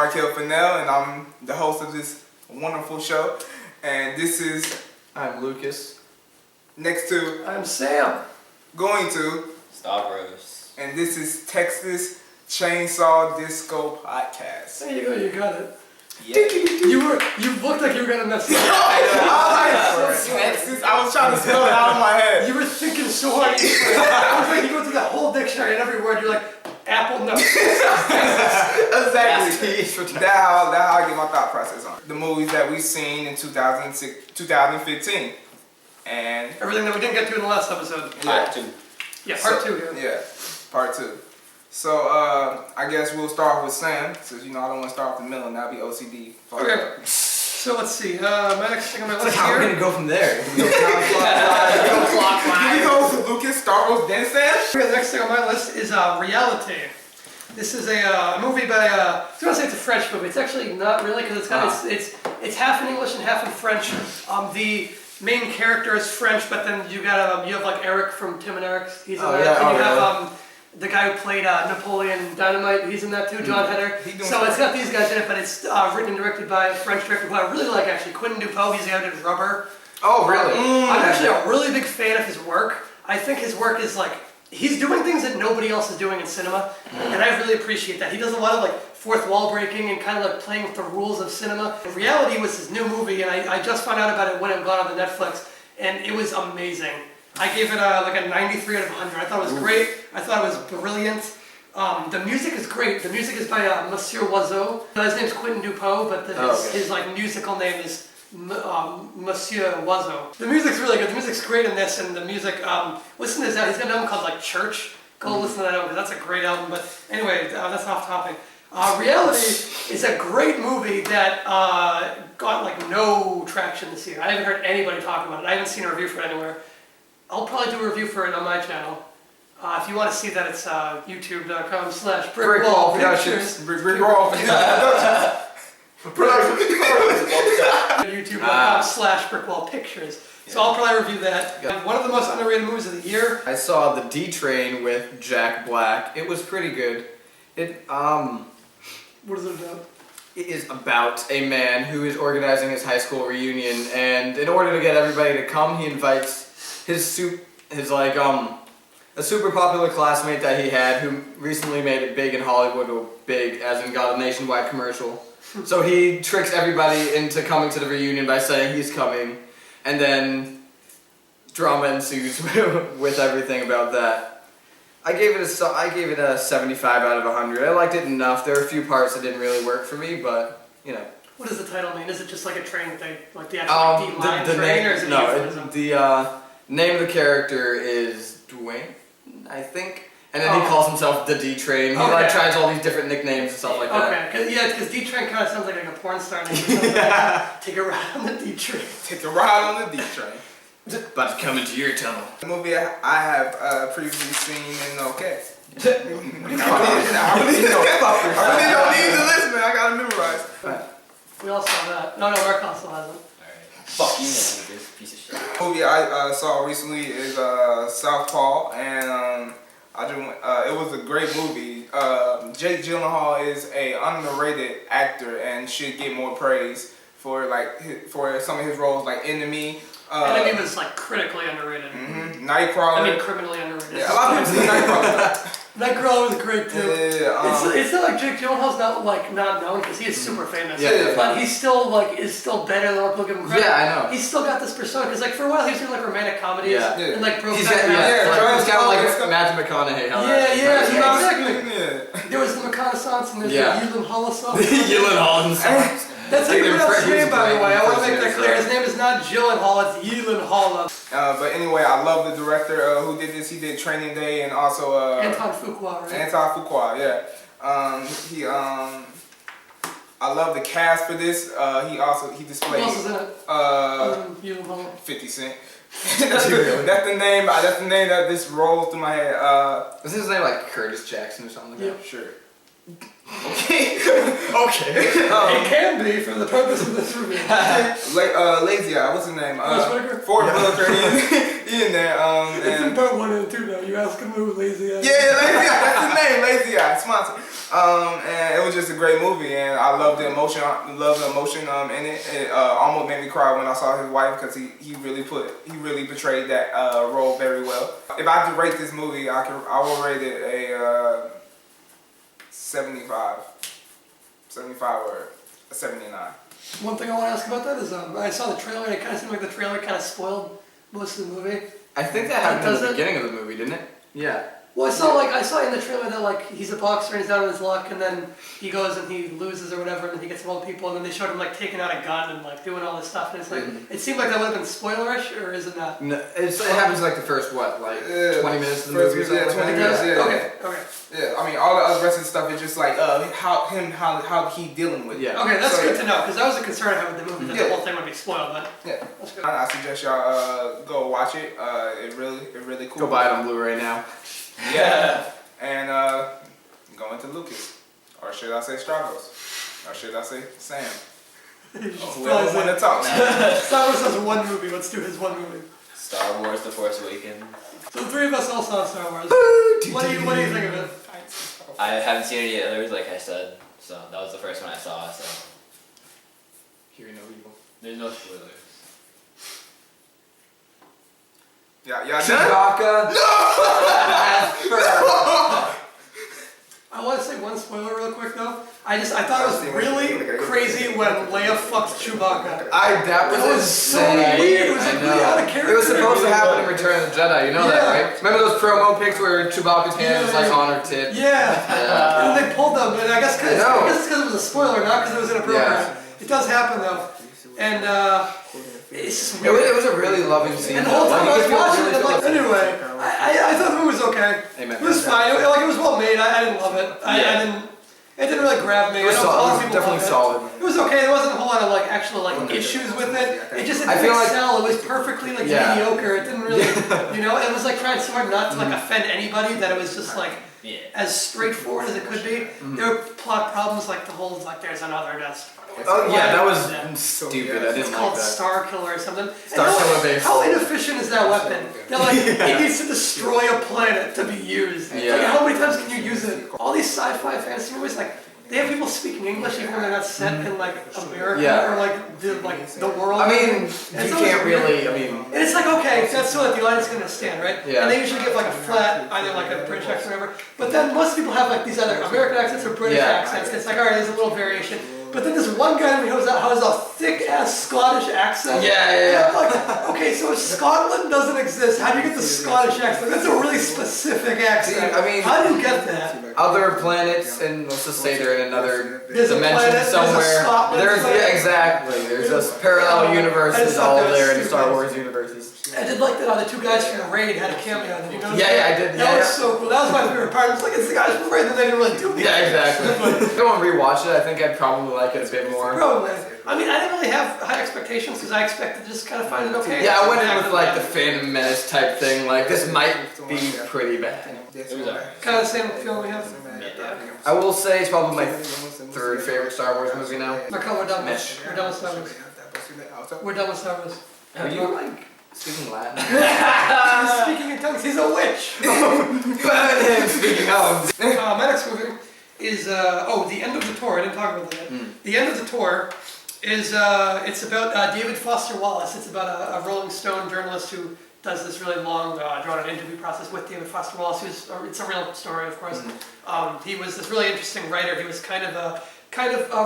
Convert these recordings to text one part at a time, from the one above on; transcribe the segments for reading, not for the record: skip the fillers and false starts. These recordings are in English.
Markelle Fennell, and I'm the host of this wonderful show. And this is... I'm Lucas. Next to... I'm Sam. Going to... Stavros. And this is Texas Chainsaw Disco Podcast. There you go, you got it. Yeah. You looked like you were gonna mess it up. Texas. I was trying to spell it out in my head. You were thinking so hard. I was like, you go through that whole dictionary and every word you're like, apple, no. Exactly. That's how I get my thought process on the movies that we've seen in 2015. And Everything that we didn't get to in the last episode. Part 2. Yeah, part 2 here. Yeah, part 2. So I guess we'll start with Sam, since I don't want to start with the middle, and that'll be OCD. Okay. So let's see. My next thing on my list How are we here. gonna go from there? Can we go to Lucas, Stavros, then Sam? Okay, the next thing on my list is Reality. This is a movie by I was gonna say it's a French movie. It's actually not really because it's half in English and half in French. The main character is French, but then you have like Eric from Tim and Eric's. He's in that. Yeah. And you have the guy who played Napoleon Dynamite. He's in that too. John Heder. So it's got these guys in it, but it's written and directed by a French director who I really like actually. Quentin Dupieux. He's the guy who did Rubber. Oh, really? I'm actually a really big fan of his work. I think his work is like, he's doing things that nobody else is doing in cinema, and I really appreciate that. He does a lot of like fourth wall breaking and kind of like playing with the rules of cinema. Reality was his new movie, and I just found out about it when it got on the Netflix, and it was amazing. I gave it like a 93 out of 100. I thought it was great. I thought it was brilliant. The music is great. The music is by Monsieur Oiseau. His name's Quentin Dupieux, but his like musical name is Monsieur Oiseau. The music's really good. The music's great in this, and the music. Listen to this. He's got an album called like Church. Go listen to that album because that's a great album. But anyway, that's off topic. Reality is a great movie that got like no traction this year. I haven't heard anybody talk about it. I haven't seen a review for it anywhere. I'll probably do a review for it on my channel. If you want to see that, it's youtube.com/brickwallpictures. youtube.com/brickwallpictures. So I'll probably review that. One of the most underrated movies of the year. I saw The D Train with Jack Black. It was pretty good. What is it about? It is about a man who is organizing his high school reunion, and in order to get everybody to come, he invites a super popular classmate that he had who recently made it big in Hollywood, or big as in got a nationwide commercial. So he tricks everybody into coming to the reunion by saying he's coming, and then drama ensues with everything about that. I gave it a 75 out of 100. I liked it enough. There are a few parts that didn't really work for me, but What does the title mean? Is it just like a train that they like the actual D-line train, or is it a euphemism? The name of the character is Dwayne, I think, and then he calls himself the D Train. He like tries all these different nicknames and stuff like that. Okay, because D Train kind of sounds like a porn star name. Take a ride on the D Train. Take a ride on the D Train. About to come into your tunnel. The movie I have previously seen in okay. I really don't need to listen, man. I gotta memorize. We all saw that. No, Markelle still hasn't. Fuck you, man, this piece of shit. The movie I saw recently is Southpaw, and it was a great movie. Jake Gyllenhaal is a underrated actor and should get more praise for some of his roles, like Enemy. Enemy was like critically underrated. Nightcrawler. I mean, criminally underrated. Yeah, a lot of people see Nightcrawler. Nightcrawler was great too. It's not like Jake Gyllenhaal's not known because he is super famous. Yeah. But he's still is still better than what people give him credit. Yeah, I know. He's still got this persona because for a while he was doing like romantic comedies and like He's kind of like Matthew McConaughey. Exactly. There was the McConaissance and there's the Yulin Holocaust. Yulin That's how you pronounce his name, by the way. I want to make that clear. His name is not Gyllenhaal, it's Yulin Holocaust. But anyway, I love the director who did this. He did Training Day and also Anton Fuqua, right? Anton Fuqua, yeah. I love the cast for this. He displayed. Who else is in it? Yulin Holocaust. 50 Cent. that's the name that this rolls through my head. Isn't his name like Curtis Jackson or something like that? Sure. Okay. Okay. It can be for the purpose of this movie. Lazy Eye, what's his name? Forrest Whitaker? Forrest Whitaker, he in there. It's in part 1 and 2 now. You asking who Lazy Eye? Yeah, Lazy Eye, that's his name, Lazy Eye, sponsor. And it was just a great movie, and I loved the emotion. In it. It almost made me cry when I saw his wife because he really portrayed that role very well. If I had to rate this movie, I will rate it a 75 or a 79. One thing I want to ask about that is I saw the trailer and it kind of seemed like the trailer kind of spoiled most of the movie. I think that happened at the beginning of the movie, didn't it? Yeah. Well, I saw in the trailer that like he's a boxer and he's down on his luck, and then he goes and he loses or whatever, and he gets all the people, and then they showed him like taking out a gun and like doing all this stuff, and it's like it seemed like that would have been spoilerish, or is it not? No, it happens like the first 20 minutes of the movie. Yeah, 20 minutes. Yeah. Okay. Yeah, I mean, all the other rest of the stuff is just like how he dealing with it. Yeah. Okay, that's good to know, because that was a concern I had with the movie, that the whole thing would be spoiled, but Yeah. that's good. I suggest y'all go watch it. It really cool. Go buy it on Blu-ray now. Yeah. And go into Lucas, or should I say Stavros, or should I say Sam? Whoever want to talk now. Stavros has one movie. Let's do his one movie. Star Wars: The Force Awakens. So the three of us all saw Star Wars. What do you think of it? I haven't seen any others, like I said, so that was the first one I saw. So Hear no evil. there's no spoilers. Yeah, y'all done? Chewbacca. I want to say one spoiler real quick though. I thought it was really crazy when Leia fucked Chewbacca. That was insane. So weird. It was like really out of character. It was supposed to happen in Return of the Jedi. You know that, Yeah. right? Remember those promo pics where Chewbacca's hand was like on her tit? Yeah. And they pulled them, and I guess it's know. because it was a spoiler, not because it was inappropriate. Yeah. It does happen though, and it's just It weird. was a really loving scene. And the whole time I was Like, you could watching it, really I'm like, feel anyway, I thought the movie was okay. Amen. It was fine. It was well made. I didn't love it. It didn't really grab me. It was, I know a lot of people definitely love solid. it. It was okay. There wasn't a whole lot of like actual like issues with it. It just I didn't feel like- excel. It was perfectly like mediocre. It didn't really, it was like trying so hard not to like offend anybody that it was just like as straightforward as it could be. There were plot problems like the whole like there's another death. Oh yeah, that was Yeah. stupid. I It's didn't called like that. Star Killer or something. Star And Killer base. How inefficient is that weapon? They're like, it needs to destroy a planet to be used. Yeah. Like, how many times can you use it? All these sci-fi fantasy movies, like, they have people speaking English even when they're not set in like America Yeah. or like the world. I mean, And you so it's can't weird. really. I mean, And it's like, okay, that's so that the audience can understand, right? Yeah. And they usually give like a flat, either like a British accent or whatever. But then most people have like these either American accents or British Yeah. accents. It's like, alright, there's a little variation. But then this one guy who has a thick ass Scottish accent. And I'm like, okay, so if Scotland doesn't exist, how do you get the Scottish accent? That's a really specific accent. I mean- how do you get that? other planets, and let's just say they're in another There's a dimension planet, there's a somewhere. Scotland planet. Yeah, exactly. There's just parallel I universes just thought all that was there in the Star stupid. Wars universes. I did like that the two guys from the raid had a cameo. Did you notice Yeah, that? yeah, I did, That yeah, was yeah. so cool. That was my favorite part. I was like, it's the guys from the raid, and they didn't really do anything. Yeah, exactly. If I want to rewatch it, I think I'd probably like it a bit more. Probably. I mean, I didn't really have high expectations because I expected to just kind of find it okay. Yeah, I went in with like the Phantom Menace type thing. Like this might be pretty bad. It was alright. Kind of the same feeling we have. I will say it's probably my third favorite Star Wars movie now. Markelle, we're done. Mesh. We're done with Star Wars. We're done with Star Wars. Are you like speaking Latin? He's speaking in tongues. He's a witch. Burn him! Speaking of. My next movie is The End of the Tour. I didn't talk about that yet. The End of the Tour is it's about David Foster Wallace. It's about a Rolling Stone journalist who does this really long, drawn-out interview process with David Foster Wallace. It's a real story, of course. He was this really interesting writer. He was kind of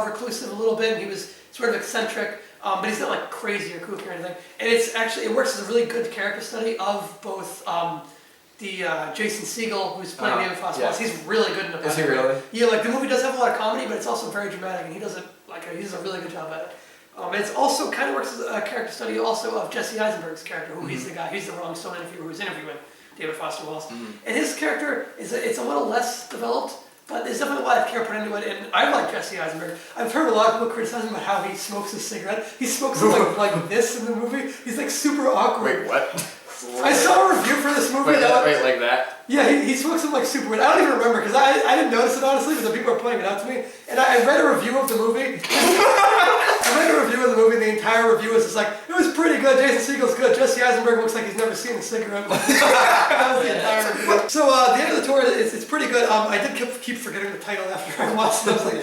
reclusive a little bit. And he was sort of eccentric, but he's not like crazy or kooky or anything. And it works as a really good character study of both Jason Segel, who's playing David Foster Wallace. He's really good in the. Is he really? Yeah, like the movie does have a lot of comedy, but it's also very dramatic, and he does a really good job at it. And it's also kind of works as a character study also of Jesse Eisenberg's character, who he's the Rolling Stone interviewer who's interviewing David Foster Wallace. And his character it's a little less developed, but there's definitely a lot of care put into it. And I like Jesse Eisenberg. I've heard a lot of people criticize him about how he smokes a cigarette. He smokes it like this in the movie. He's like super awkward. Wait, what? I saw a review for this movie. Wait, like that? Yeah, he smokes them like super weird. I don't even remember because I didn't notice it honestly, but the people were pointing it out to me. And I read a review of the movie. I read a review of the movie, and the entire review was just like, it was pretty good. Jason Segel's good. Jesse Eisenberg looks like he's never seen a cigarette. That was the entire review. So the end of the tour it's pretty good. I did keep forgetting the title after I watched it. I was like,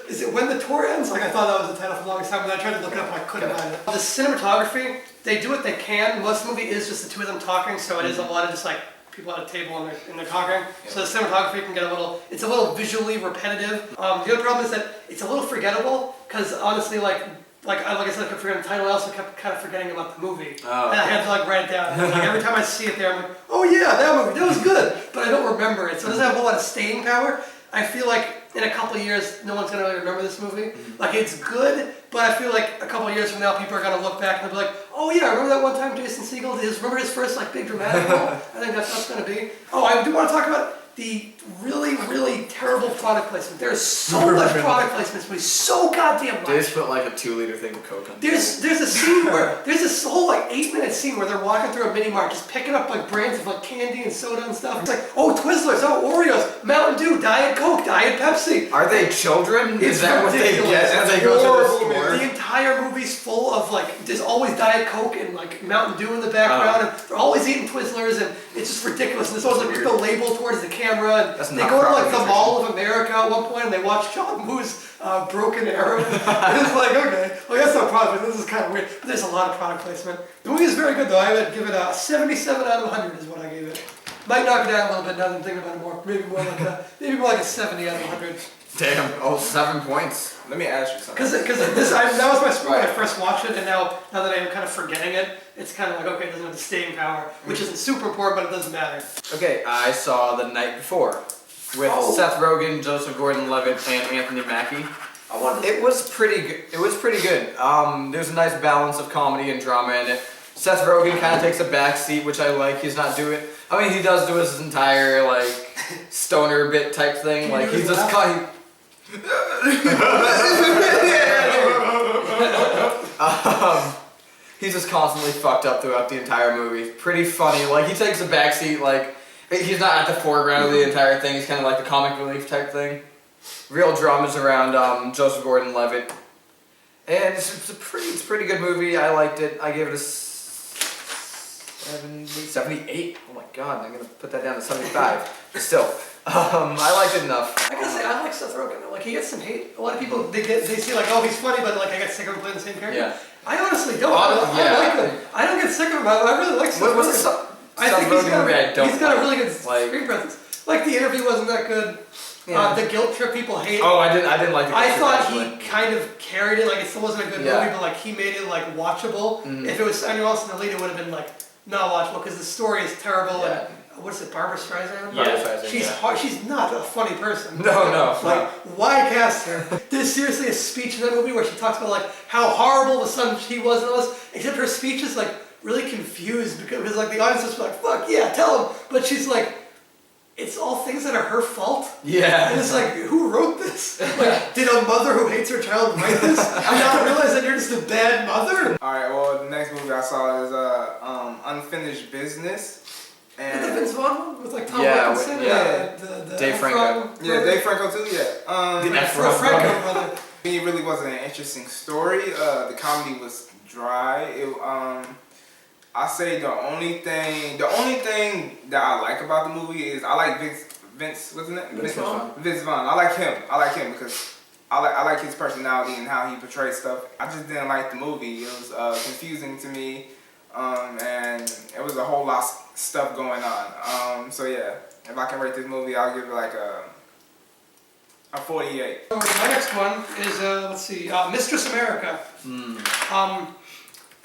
is it when the tour ends? Like I thought that was the title for the longest time, but I tried to look it up and I couldn't find it. The cinematography, they do what they can. Most of the movie is just the two of them talking, so it is a lot of just like people at a table and they're talking. Yeah. So the cinematography can get it's a little visually repetitive. The other problem is that it's a little forgettable because honestly, like I said, I kept forgetting the title. I also kept kind of forgetting about the movie, and I had to like write it down. And, like every time I see it there, I'm like, oh yeah, that movie, that was good, but I don't remember it. So it doesn't have a whole lot of staying power. I feel like in a couple of years, no one's gonna really remember this movie. Like it's good, but I feel like a couple of years from now, people are gonna look back and they'll be like, "Oh yeah, remember that one time Jason Segel did? Remember his first like big dramatic role?" I think that's what's gonna be. Oh, I do want to talk about the really, really terrible product placement. There's so much product placement in this movie, so goddamn much. They just put like a 2-liter thing of Coke on. There's a scene where there's this whole like 8-minute scene where they're walking through a mini mart, just picking up like brands of like candy and soda and stuff. It's like, oh Twizzlers, oh Oreos, Mountain Dew, Diet Coke, Diet Pepsi. Are they children? Is that what they get when they go to the store? The entire movie's full of like, there's always Diet Coke and like Mountain Dew in the background, and they're always eating Twizzlers, and it's just ridiculous. And there's always like the label towards the camera, and they go to like the Mall of America at one point, and they watch John Woo's Broken Arrow. And it's like, okay, well that's not product placement. This is kind of weird, but there's a lot of product placement. The movie is very good though. I would give it a 77 out of 100 is what I gave it. Might knock it down a little bit now that I'm thinking about it more. Maybe more like a 70 out of 100. Damn! Oh, 7 points. Let me ask you something. Because that was my score when I first watched it, and now that I'm kind of forgetting it, it's kind of like, okay, it doesn't have the staying power, which isn't super important, but it doesn't matter. Okay, I saw The Night Before with Seth Rogen, Joseph Gordon-Levitt, and Anthony Mackie. It was pretty good. There's a nice balance of comedy and drama in it. Seth Rogen kind of takes a backseat, which I like. He's not doing. I mean, he does do his entire like stoner bit type thing. Like he's just kind. He's just constantly fucked up throughout the entire movie. Pretty funny. Like he takes a backseat. Like he's not at the foreground of the entire thing. He's kind of like the comic relief type thing. Real dramas around Joseph Gordon-Levitt, and it's a pretty good movie. I liked it. I gave it a 78. Oh my god, I'm gonna put that down to 75. But still, I liked it enough. I gotta say, I like Seth Rogen. Like he gets some hate. A lot of people they see like, oh, he's funny, but like I get sick of him playing the same character. Yeah. I honestly don't. I like him. I don't get sick of him. I really like Seth Rogen. I think he's got a really good screen presence. Like the interview wasn't that good. Yeah. The guilt trip people hate. Oh, I didn't like the guilt trip. I thought actually. He kind of carried it. Like it still wasn't a good movie, but like he made it like watchable. If it was anyone else in the lead, it would have been like not watchable because the story is terrible. Yeah. And what is it, Barbara Streisand? Yeah, she's hard. She's not a funny person. No. Like why cast her? There's seriously a speech in that movie where she talks about like how horrible the son she was and all this. Except her speech is like really confused because like the audience is like, fuck yeah, tell him. But she's like, it's all things that are her fault. Yeah. And it's like, who wrote this? Like, did a mother who hates her child write this? I not realize that you're just a bad mother. Alright, well, the next movie I saw is Unfinished Business. And the Vince Vaughn one with like Tom Wilkinson? The Dave Franco. Yeah, Dave Franco too, yeah. The Franco brother. It really wasn't an interesting story. The comedy was dry. I say the only thing that I like about the movie is I like Vince Vaughn. I like him because I like his personality and how he portrays stuff. I just didn't like the movie. It was confusing to me, and it was a whole lot of stuff going on. So yeah, if I can rate this movie, I'll give it like a 48. So my next one is let's see, Mistress America.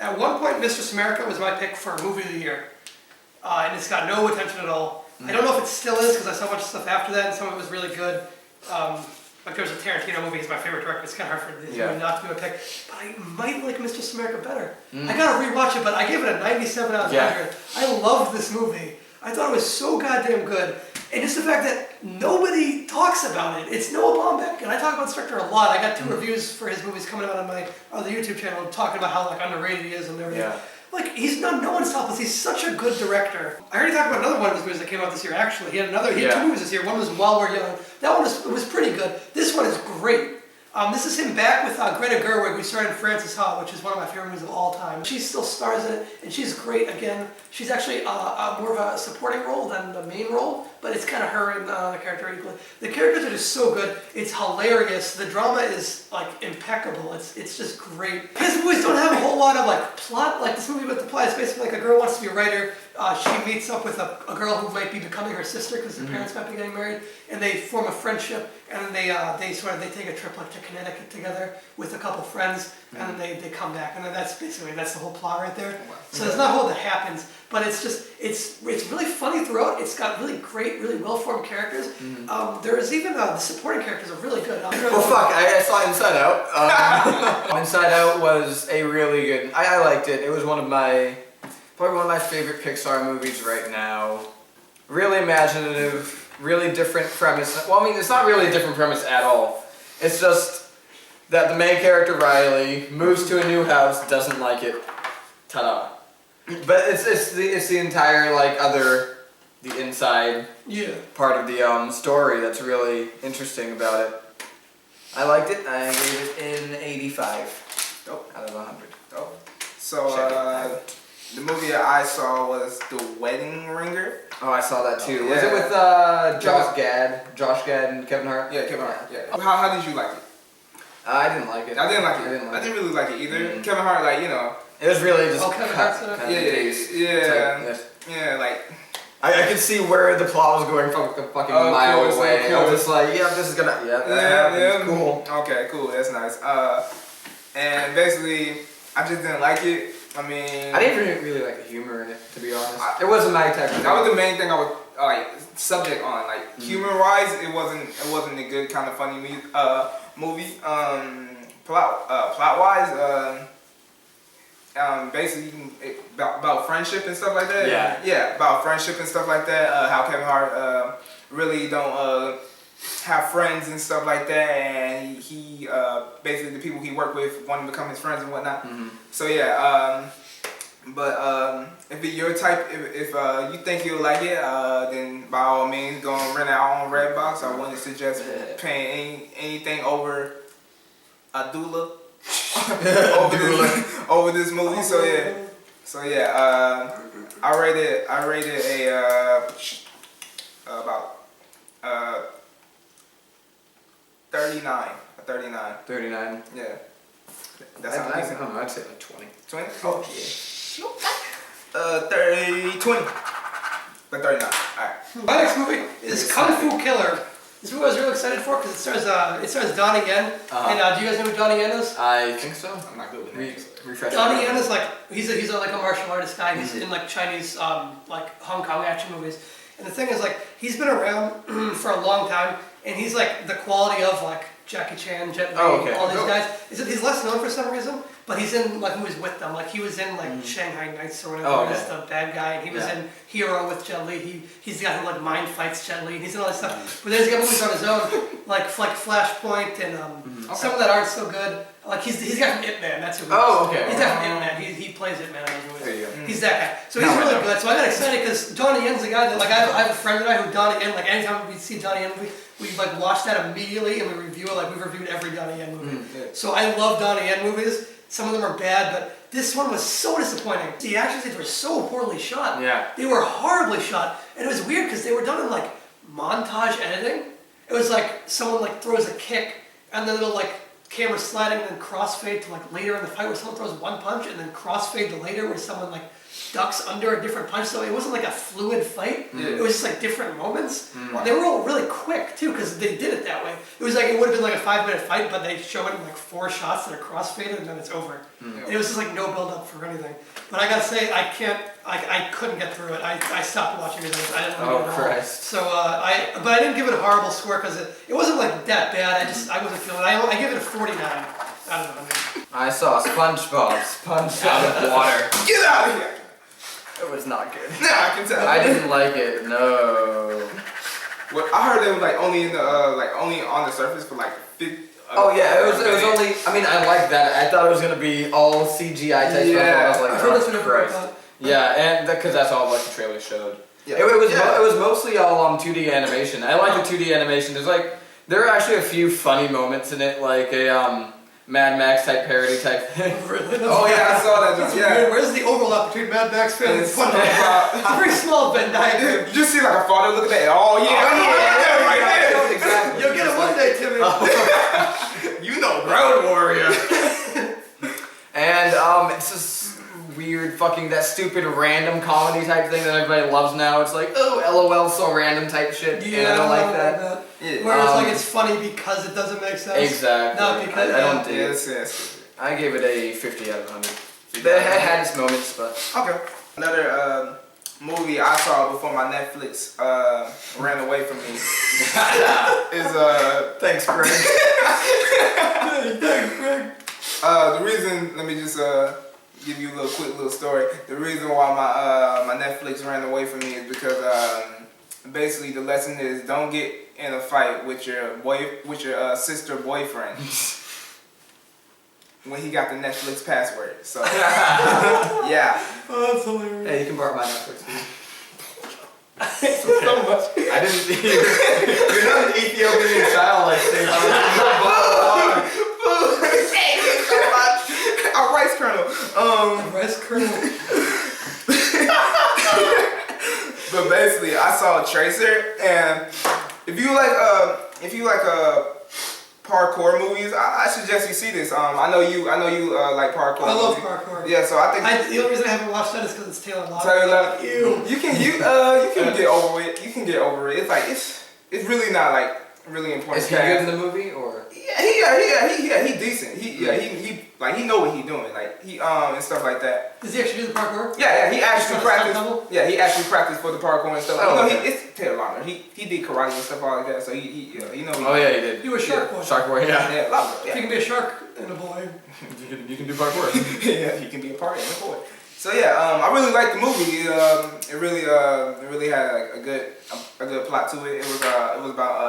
At one point, Mistress America was my pick for movie of the year, and it's got no attention at all. I don't know if it still is because I saw a bunch of stuff after that, and some of it was really good. Like there was a Tarantino movie, he's my favorite director. It's kind of hard for this movie not to be my pick, but I might like Mistress America better. I gotta rewatch it, but I gave it a 97 out of 100. I loved this movie. I thought it was so goddamn good. And just the fact that nobody talks about it. It's Noah Baumbach, and I talk about this director a lot. I got 2 reviews for his movies coming out on my other YouTube channel talking about how like underrated he is and everything. Yeah. like he's no one's topless. He's such a good director. I already talked about another one of his movies that came out this year. Actually, he had two movies this year. One was While We're Young. That one was pretty good. This one is great. This is him back with Greta Gerwig, who starred in Frances Ha, which is one of my favorite movies of all time. She still stars in it, and she's great again. She's actually more of a supporting role than the main role, but it's kind of her and the character equally. The characters are just so good. It's hilarious. The drama is like impeccable. It's just great. His movies don't have a whole lot of like plot. Like this movie with the plot is basically like a girl wants to be a writer. She meets up with a girl who might be becoming her sister because their parents might be getting married, and they form a friendship. And then they take a trip like to Connecticut together with a couple friends, and then they come back, and then that's the whole plot right there. So there's not a whole lot that happens, but it's really funny throughout. It's got really great, really well formed characters. There's even the supporting characters are really good. Well, fuck, I saw Inside Out. Inside Out was a really good. I liked it. It was probably one of my favorite Pixar movies right now. Really imaginative. Really different premise. Well, I mean, it's not really a different premise at all. It's just that the main character, Riley, moves to a new house, doesn't like it. Ta-da. But it's the entire, like, the inside part of the story that's really interesting about it. I liked it. I gave it an 85 out of 100. So, the movie that I saw was The Wedding Ringer. Oh, I saw that too. Yeah. Was it with Josh Gad and Kevin Hart? Yeah, Kevin Hart. Yeah. How did you like it? I didn't like it. I didn't like it. I didn't really like it either. Kevin Hart, like, you know. It was really just Kevin Hart's in it? Yeah, like. I could see where the plot was going from a fucking mile away. I was just like, this is gonna, cool. Okay, cool, that's nice. And basically, I just didn't like it. I mean, I didn't really like the humor in it, to be honest. It wasn't my type of thing. That was the main thing I was like subject on. Like humor-wise, it wasn't a good kind of funny movie. Plot-wise, basically about friendship and stuff like that. Yeah, about friendship and stuff like that. How Kevin Hart really don't have friends and stuff like that, and he basically the people he worked with want to become his friends and whatnot. So yeah, but if it's your type, if you think you'll like it, then by all means go and rent it out on Redbox. I wouldn't suggest paying anything over a doula over this movie. So yeah, I rated about 39. 39. Yeah. That's how I don't know, I'd say like 20. 20? Oh, yeah. 20. But 39. Alright. My next movie is Kung Fu Killer. This movie I was really excited for because it stars Donnie Yen. And do you guys know who Donnie Yen is? I think so. I'm not good with names. Donnie Yen is like he's like a martial artist guy. He's in like Chinese like Hong Kong action movies. And the thing is like he's been around for a long time, and he's like the quality of like Jackie Chan, Jet Li, all these guys. He's less known for some reason, but he's in like who's with them. Like he was in like Shanghai Nights or whatever. He's the bad guy, and he was in Hero with Jet Li. He's the guy who like mind fights Jet Li, and he's in all this stuff. But then he's got movies on his own, like Flashpoint and some of that aren't so good. Like he's got from Ip Man. That's who. He's got from Ip Man. He plays Ip Man in those movies. There you go. He's that guy. So he's really good. So I got excited because Donnie Yen's the guy that like I have a friend and I who Donnie Yen. Like anytime we see Donnie Yen movie, we like watch that immediately and we review it. Like we've reviewed every Donnie Yen movie. So I love Donnie Yen movies. Some of them are bad, but this one was so disappointing. The action scenes were so poorly shot. Yeah. They were horribly shot, and it was weird because they were done in like montage editing. It was like someone like throws a kick, and then it'll like camera sliding, and then crossfade to like later in the fight where someone throws one punch, and then crossfade to later where someone like ducks under a different punch. So it wasn't like a fluid fight. It was just like different moments. And they were all really quick too because they did it that way. It was like it would have been like a 5-minute fight, but they show it in like 4 shots that are crossfaded and then it's over. And it was just like no build up for anything. But I gotta say, I couldn't get through it. I stopped watching it. I didn't want to get it all. So but I didn't give it a horrible score because it wasn't like that bad. I wasn't feeling it. I give it a 49 out of 100. I saw SpongeBob sponged Out of water. Get out of here! It was not good. Nah, I can tell. I didn't like it. No. Well, I heard they were like only in the only on the surface for like Oh yeah, it was only. I mean, I liked that. I thought it was gonna be all CGI type stuff. I was like, I heard that's what oh, everybody Christ. thought. Yeah, and because that's all like the trailer showed. Yeah. It was mostly all 2D animation. I like the 2D animation. There are actually a few funny moments in it, like a Mad Max type parody type thing. Really? Oh yeah, I saw that. That's Yeah. weird. Where's the overlap between Mad Max fans and It's SpongeBob? It's a very small Venn diagram. You just see like a father look at that. Oh yeah, right there. Exactly. You'll get it one day, Timmy. You know, Road Warrior. And it's just weird fucking that stupid random comedy type thing that everybody loves now. It's like, oh, LOL, so random type shit. Yeah, and I don't like that. Yeah. Where it's like it's funny because it doesn't make sense. Exactly. Not because I don't dig it. Yes. I gave it a 50 out of 100. It had its moments, but Okay. Another movie I saw before my Netflix ran away from me is thanks, Greg. Thanks, Greg. the reason. Let me just give you a quick little story. The reason why my Netflix ran away from me is because basically the lesson is don't get in a fight with your sister boyfriend when he got the Netflix password. So yeah. Oh, that's hilarious. Hey, you can borrow my Netflix. So much. I didn't. You're not an Ethiopian child like thing. A rice kernel. Rice kernel. But basically, I saw Tracer, and if you like parkour movies, I suggest you see this. I know you like parkour. I love movies. parkour. Yeah, so I think The only reason I haven't watched that is because it's Taylor Lautner. Ew. You can get over it. You can get over it. It's like it's really not like really important. Is he good in the movie or? Yeah, he decent. He know what he's doing, like he and stuff like that. Does he actually do the parkour? Yeah, he actually practiced. Double? Yeah, he actually practiced for the parkour and stuff. Oh, You know, okay. it's Taylor Lautner. He did karate and stuff like that, so he you know. Oh yeah, he did. He was Shark Boy. Shark Boy, yeah. Yeah, Lautner. If you Yeah. can be a shark and a boy. You can do parkour. Yeah, he can be a part of the boy. So yeah, I really liked the movie. It really had like a good plot to it. It was about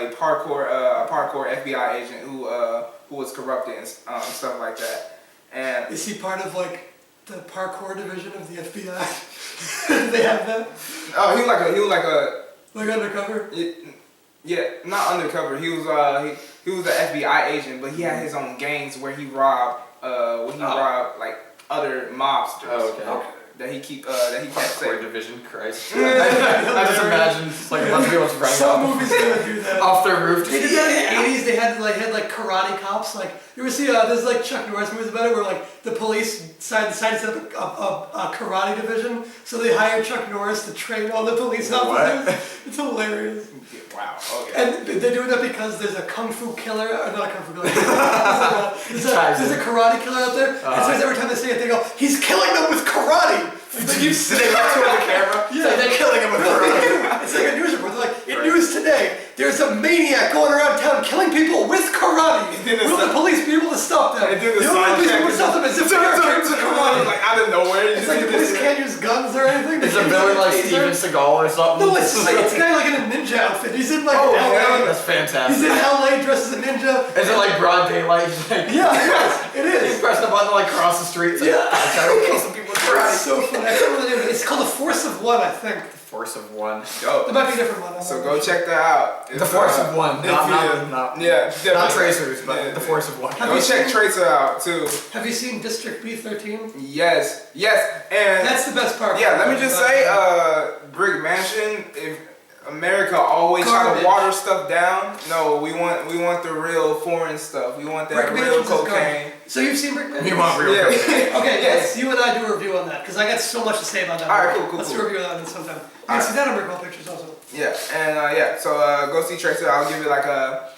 a parkour FBI agent who was corrupted and stuff like that. And Is he part of like the parkour division of the FBI? Do they have that? oh, he was like a Like undercover? yeah, not undercover. He was he was an FBI agent, but he had his own gangs where he robbed like other mobsters. Oh, okay. That he kept Parkour safe. division, Christ. I just imagine like a bunch of people just running Some off, movies gonna do that. off their roof. They did that in the 80s. They had karate cops. Like you ever see there's like Chuck Norris movies about it where like the police decided to set up a karate division. So they hired Chuck Norris to train all the police officers. What? It's hilarious. Wow. Okay. And they're doing that because there's a kung fu killer, or not a kung fu killer. there's a karate killer out there. And so every time they say it, they go, "He's killing them with karate." Like you say They look toward the camera. Yeah, They're killing him with karate. It's like a news report. They're like, in news today, there's a maniac going around town killing people with karate. Will the police be able to stop them? And then the The only police soundtrack will is stop them is if they are trained with karate. like out of nowhere. It's like the police can't use guns or anything. Is a villain like Steven Seagal or something? No, it's like it's a guy like in a ninja outfit. He's in like Oh, LA. yeah, That's fantastic. He's in LA dressed as a ninja. Is it like broad daylight? Like, Yeah, it is. he's pressing a button to like cross the street. It's like, Yeah. I'm trying to kill some people with karate. It's so funny. I can't remember the name of it. It's called The Force of One, I think. Force of one. Yo, It might be a different one. so go check that out. The Force of One. Not yeah, not Tracers, but Yeah. the Force of One. Go check Tracer out too. Have you seen District B13? Yes, and That's the best part. yeah. Let me just say, Brick Mansion. If America always try Garbage. to water stuff down, no, we want the real foreign stuff. We want that Brick real Mansion's is cocaine. garbage. So you've seen Brick Mansion? We want real. Yeah. Okay, Yes. yes. You and I do a review on that because I got so much to say about that. All right, movie. cool. Let's do a review of that sometime. You can All see that on Markelle Pictures also. Yeah, and so go see Tracer. I'll give it like a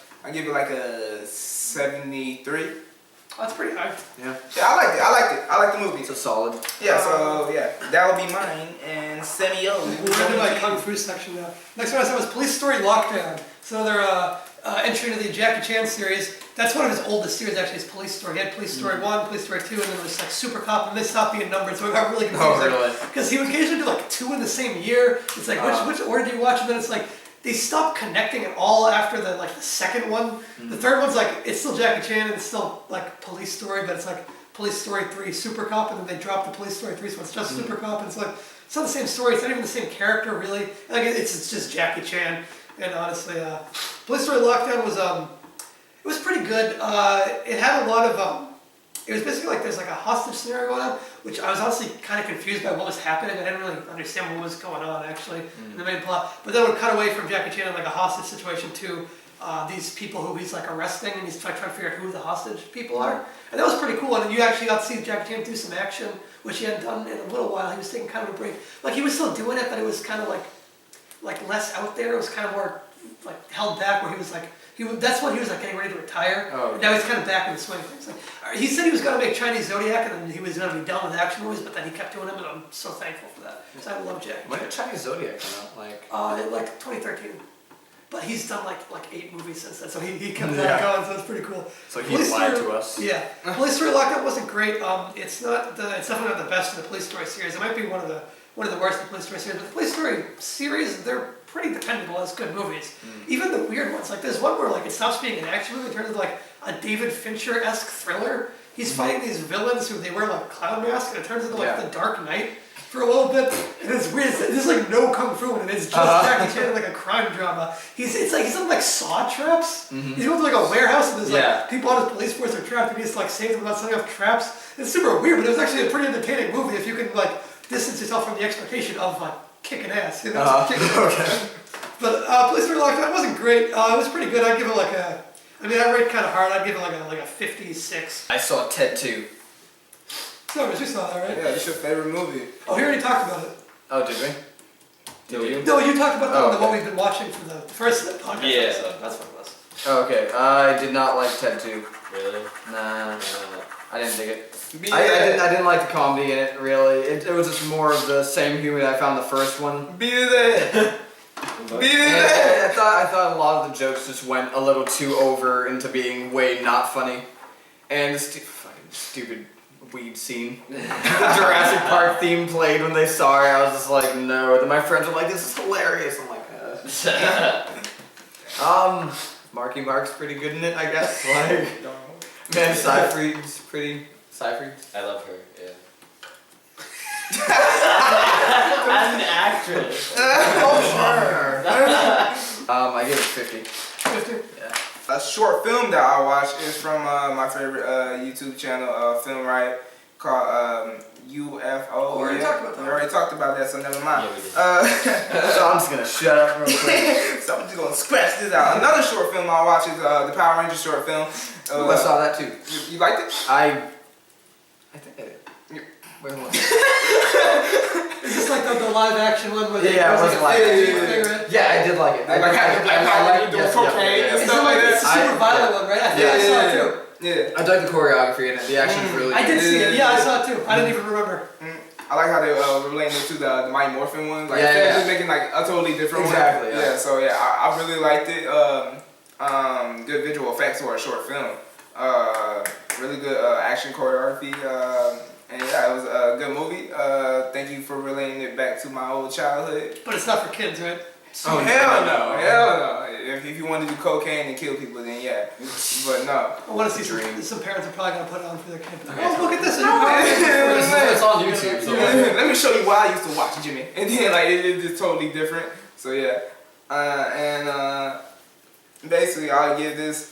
73. Oh, that's pretty high. Yeah. Yeah, I liked it. I like the movie. It's a solid. Yeah, so yeah, that'll be mine. And Semio. We're into my kung fu section now. Next one I saw was Police Story Lockdown. So they're entry into the Jackie Chan series. That's one of his oldest series actually, is Police Story. He had Police Story 1, Police Story 2, and then there was like Super Cop, and they stopped being numbered, so it got really confusing. Oh, really? Because he would occasionally do like 2 in the same year. It's like, which order do you watch? And then it's like, they stopped connecting at all after the second one. The third one's like it's still Jackie Chan and it's still like Police Story, but it's like Police Story 3 Super Cop, and then they dropped the Police Story 3, so it's just Super Cop, and it's like it's not the same story. It's not even the same character really. Like it's just Jackie Chan. And honestly, Police Story Lockdown was it was pretty good. It had a lot of it was basically like there's like a hostage scenario going on, which I was honestly kind of confused by what was happening. I didn't really understand what was going on actually in the main plot. But then it would cut away from Jackie Chan in like a hostage situation to these people who he's like arresting, and he's trying to figure out who the hostage people are. And that was pretty cool. And you actually got to see Jackie Chan do some action, which he hadn't done in a little while. He was taking kind of a break. Like he was still doing it, but it was kind of like less out there. It was kind of more like held back, where he was like. That's when he was like getting ready to retire. Oh, okay. Now he's kind of back in the swing of things. Like, he said he was going to make Chinese Zodiac, and then he was going to be done with action movies, but then he kept doing them, and I'm so thankful for that. Because I love Jackie. When did Chinese Zodiac come out? Like 2013. But he's done like 8 movies since then, so he kept that going, so it's pretty cool. So he lied to us. Yeah. Police Story Lockdown wasn't great. It's definitely not the best in the Police Story series. It might be one of the worst in the Police Story series, but the Police Story series, they're pretty dependable as good movies. Even the weird ones, like there's one where like it stops being an action movie, it turns into like a David Fincher-esque thriller. He's fighting these villains who they wear like clown masks, and it turns into like the Dark Knight for a little bit. And it's weird. There's like no kung fu in it. It's just Jackie Chan, like a crime drama. He's on like saw traps. He's going to like a warehouse, and there's like people on his police force are trapped, and he has to like save them without setting off traps. It's super weird, but it was actually a pretty entertaining movie if you can like distance yourself from the expectation of like kicking ass. You know, kicking ass. But Police Story Lockdown wasn't great. It was pretty good. I'd give it like a. I mean, I rate kind of hard. I'd give it like a 56. I saw Ted 2. No, you saw that, right? Yeah, it's your favorite movie. Oh, we already talked about it. Oh, did we? Did you? No, you talked about that one, the okay. one we've been watching for the first podcast. Yeah. So that's what it was. Oh, okay. I did not like Ted 2. Really? Nah, I didn't dig it. I didn't like the comedy in it, really. It was just more of the same humor that I found the first one. Beat it. I thought a lot of the jokes just went a little too over into being way not funny. And the fucking stupid weed scene. The Jurassic Park theme played when they saw it. I was just like, no. Then my friends were like, this is hilarious. I'm like, Marky Mark's pretty good in it, I guess. Like, man, Seyfried's pretty. Seyfried? I love her, yeah. As an actress. Oh, sure. I give it 50. 50? Yeah. A short film that I watched is from my favorite YouTube channel, Film Right, called UFO. Oh, we already talked about that. We already talked about that, so never mind. Yeah, we did. So I'm just gonna shut up real quick. So I'm just gonna scratch this out. Another short film I watched is the Power Rangers short film. I saw that too. You liked it? I think I did. Wait, hold on. Is this like the live action one where Yeah, it was like like a it. thing, right? Yeah, I did like it. Like how you do yes, cocaine and It's stuff like it's a that. super violent one, right? I think I saw it too. Yeah. I dug the choreography in it. The action's really I good. did see it. Yeah, I saw it too. I didn't even remember. I like how they relating it to the Mighty Morphin ones. Like Yeah, they're yeah. just making like a totally different Exactly, one. yeah. So yeah, I really liked it. Good visual effects for a short film. Really good action choreography. And yeah, it was a good movie. Thank you for relating it back to my old childhood. But it's not for kids, right? Oh hell no, hell no. If you want to do cocaine and kill people, then yeah. But no. I want to see some parents are probably going to put it on for their kid. Okay. Oh, look at this. It's on YouTube. So Let me show you what I used to watch, Jimmy. And then like it's just totally different. So yeah. Basically I'll give this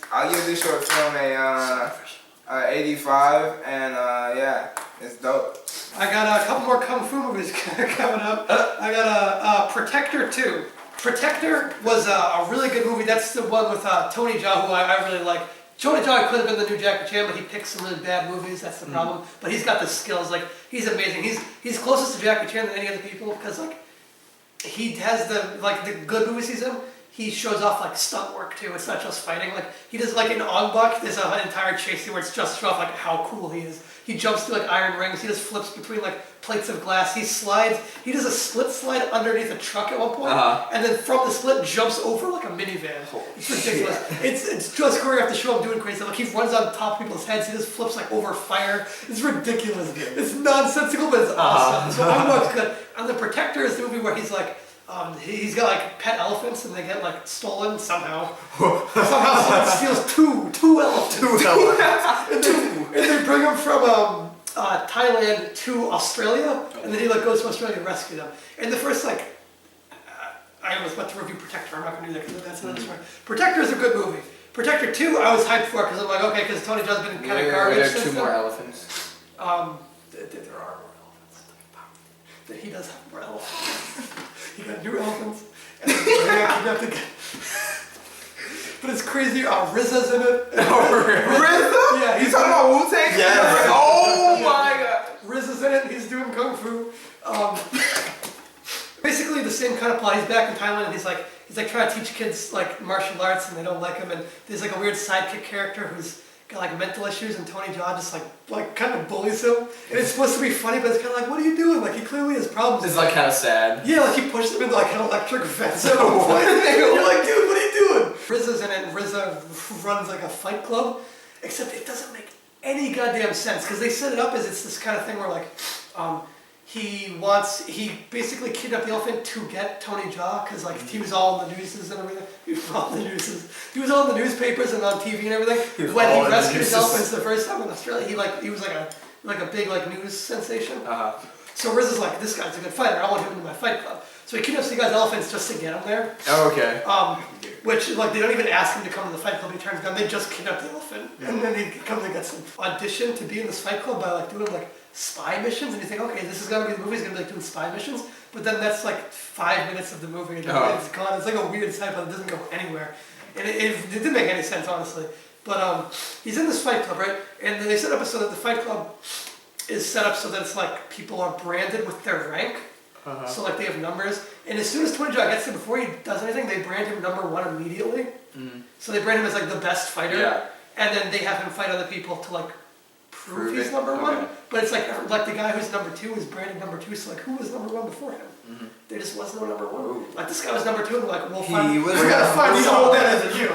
short film a 85, and yeah, it's dope. I got a couple more Kung Fu movies coming up. I got Protector 2. Protector was a really good movie. That's the one with Tony Jaa, who I really like. Tony Jaa could have been the new Jackie Chan, but he picked some really bad movies. That's the problem. But he's got the skills. Like, he's amazing. He's closest to Jackie Chan than any other people because like he has the good movies he's in. He shows off like stunt work too. It's not just fighting. Like he does like in Ong Bak, there's an entire chase scene where it's just show off like how cool he is. He jumps through like iron rings. He does flips between like plates of glass. He slides. He does a split slide underneath a truck at one point, and then from the split jumps over like a minivan. It's ridiculous. It's just choreographed to show him doing crazy stuff. Like he runs on top of people's heads. He does flips like over fire. It's ridiculous. It's nonsensical, but it's awesome. So Ong Bak's good. And The Protector is the movie where he's like He's got like pet elephants, and they get like stolen somehow. Somehow someone steals two elephants. And they bring them from Thailand to Australia, and then he like goes to Australia to rescue them. And the first like, I was about to review Protector. I'm not gonna do that because that's another story. Protector is a good movie. Protector 2, I was hyped for because I'm like, okay, because Tony Jaa's been kind of garbage. There are since two then. more elephants. There are more elephants. He does have more elephants. He got new elephants. And but it's crazy. RZA's in it. RZA? Yeah, You talking about Wu-Tang? Yes. Oh my god. RZA's in it. And he's doing kung fu. Basically the same kind of plot. He's back in Thailand and he's like trying to teach kids like martial arts and they don't like him. And there's like a weird sidekick character who's got like mental issues and Tony Jaa just like kind of bullies him. And it's supposed to be funny, but it's kind of like, what are you doing? Like he clearly has problems. It's like kind of sad. Yeah, like he pushed him into like an electric fence at one point. You're like, dude, what are you doing? RZA's in it and RZA runs like a fight club, except it doesn't make any goddamn sense because they set it up as it's this kind of thing where like, he basically kidnapped the elephant to get Tony Jaa because like he was all in the newses and everything. He was all in the newses. He was all in the newspapers and on TV and everything. When he rescued his elephants the first time in Australia, he was like a big like news sensation. So Riz is like, this guy's a good fighter. I want him in my fight club. So he kidnaps the guy's elephants just to get him there. Oh, okay. Which like they don't even ask him to come to the fight club. He turns down. They just kidnap the elephant, and then he comes and gets an audition to be in this fight club by like doing like spy missions. And you think, okay, this is gonna be the movie. He's gonna be like doing spy missions. But then that's like 5 minutes of the movie, and it's gone. It's like a weird side plot that doesn't go anywhere, and it didn't make any sense honestly. But he's in this fight club, right? And they set up so that the fight club is set up so that it's like people are branded with their rank. So like they have numbers, and as soon as Tony Jaa gets there, before he does anything, they brand him #1 immediately. So they brand him as like the best fighter, and then they have him fight other people to like prove he's #1. Okay. But it's like the guy who's #2 is branded #2. So like who was #1 before him? There just was no #1. Like this guy was #2, and they're like, we're gonna find someone better than you.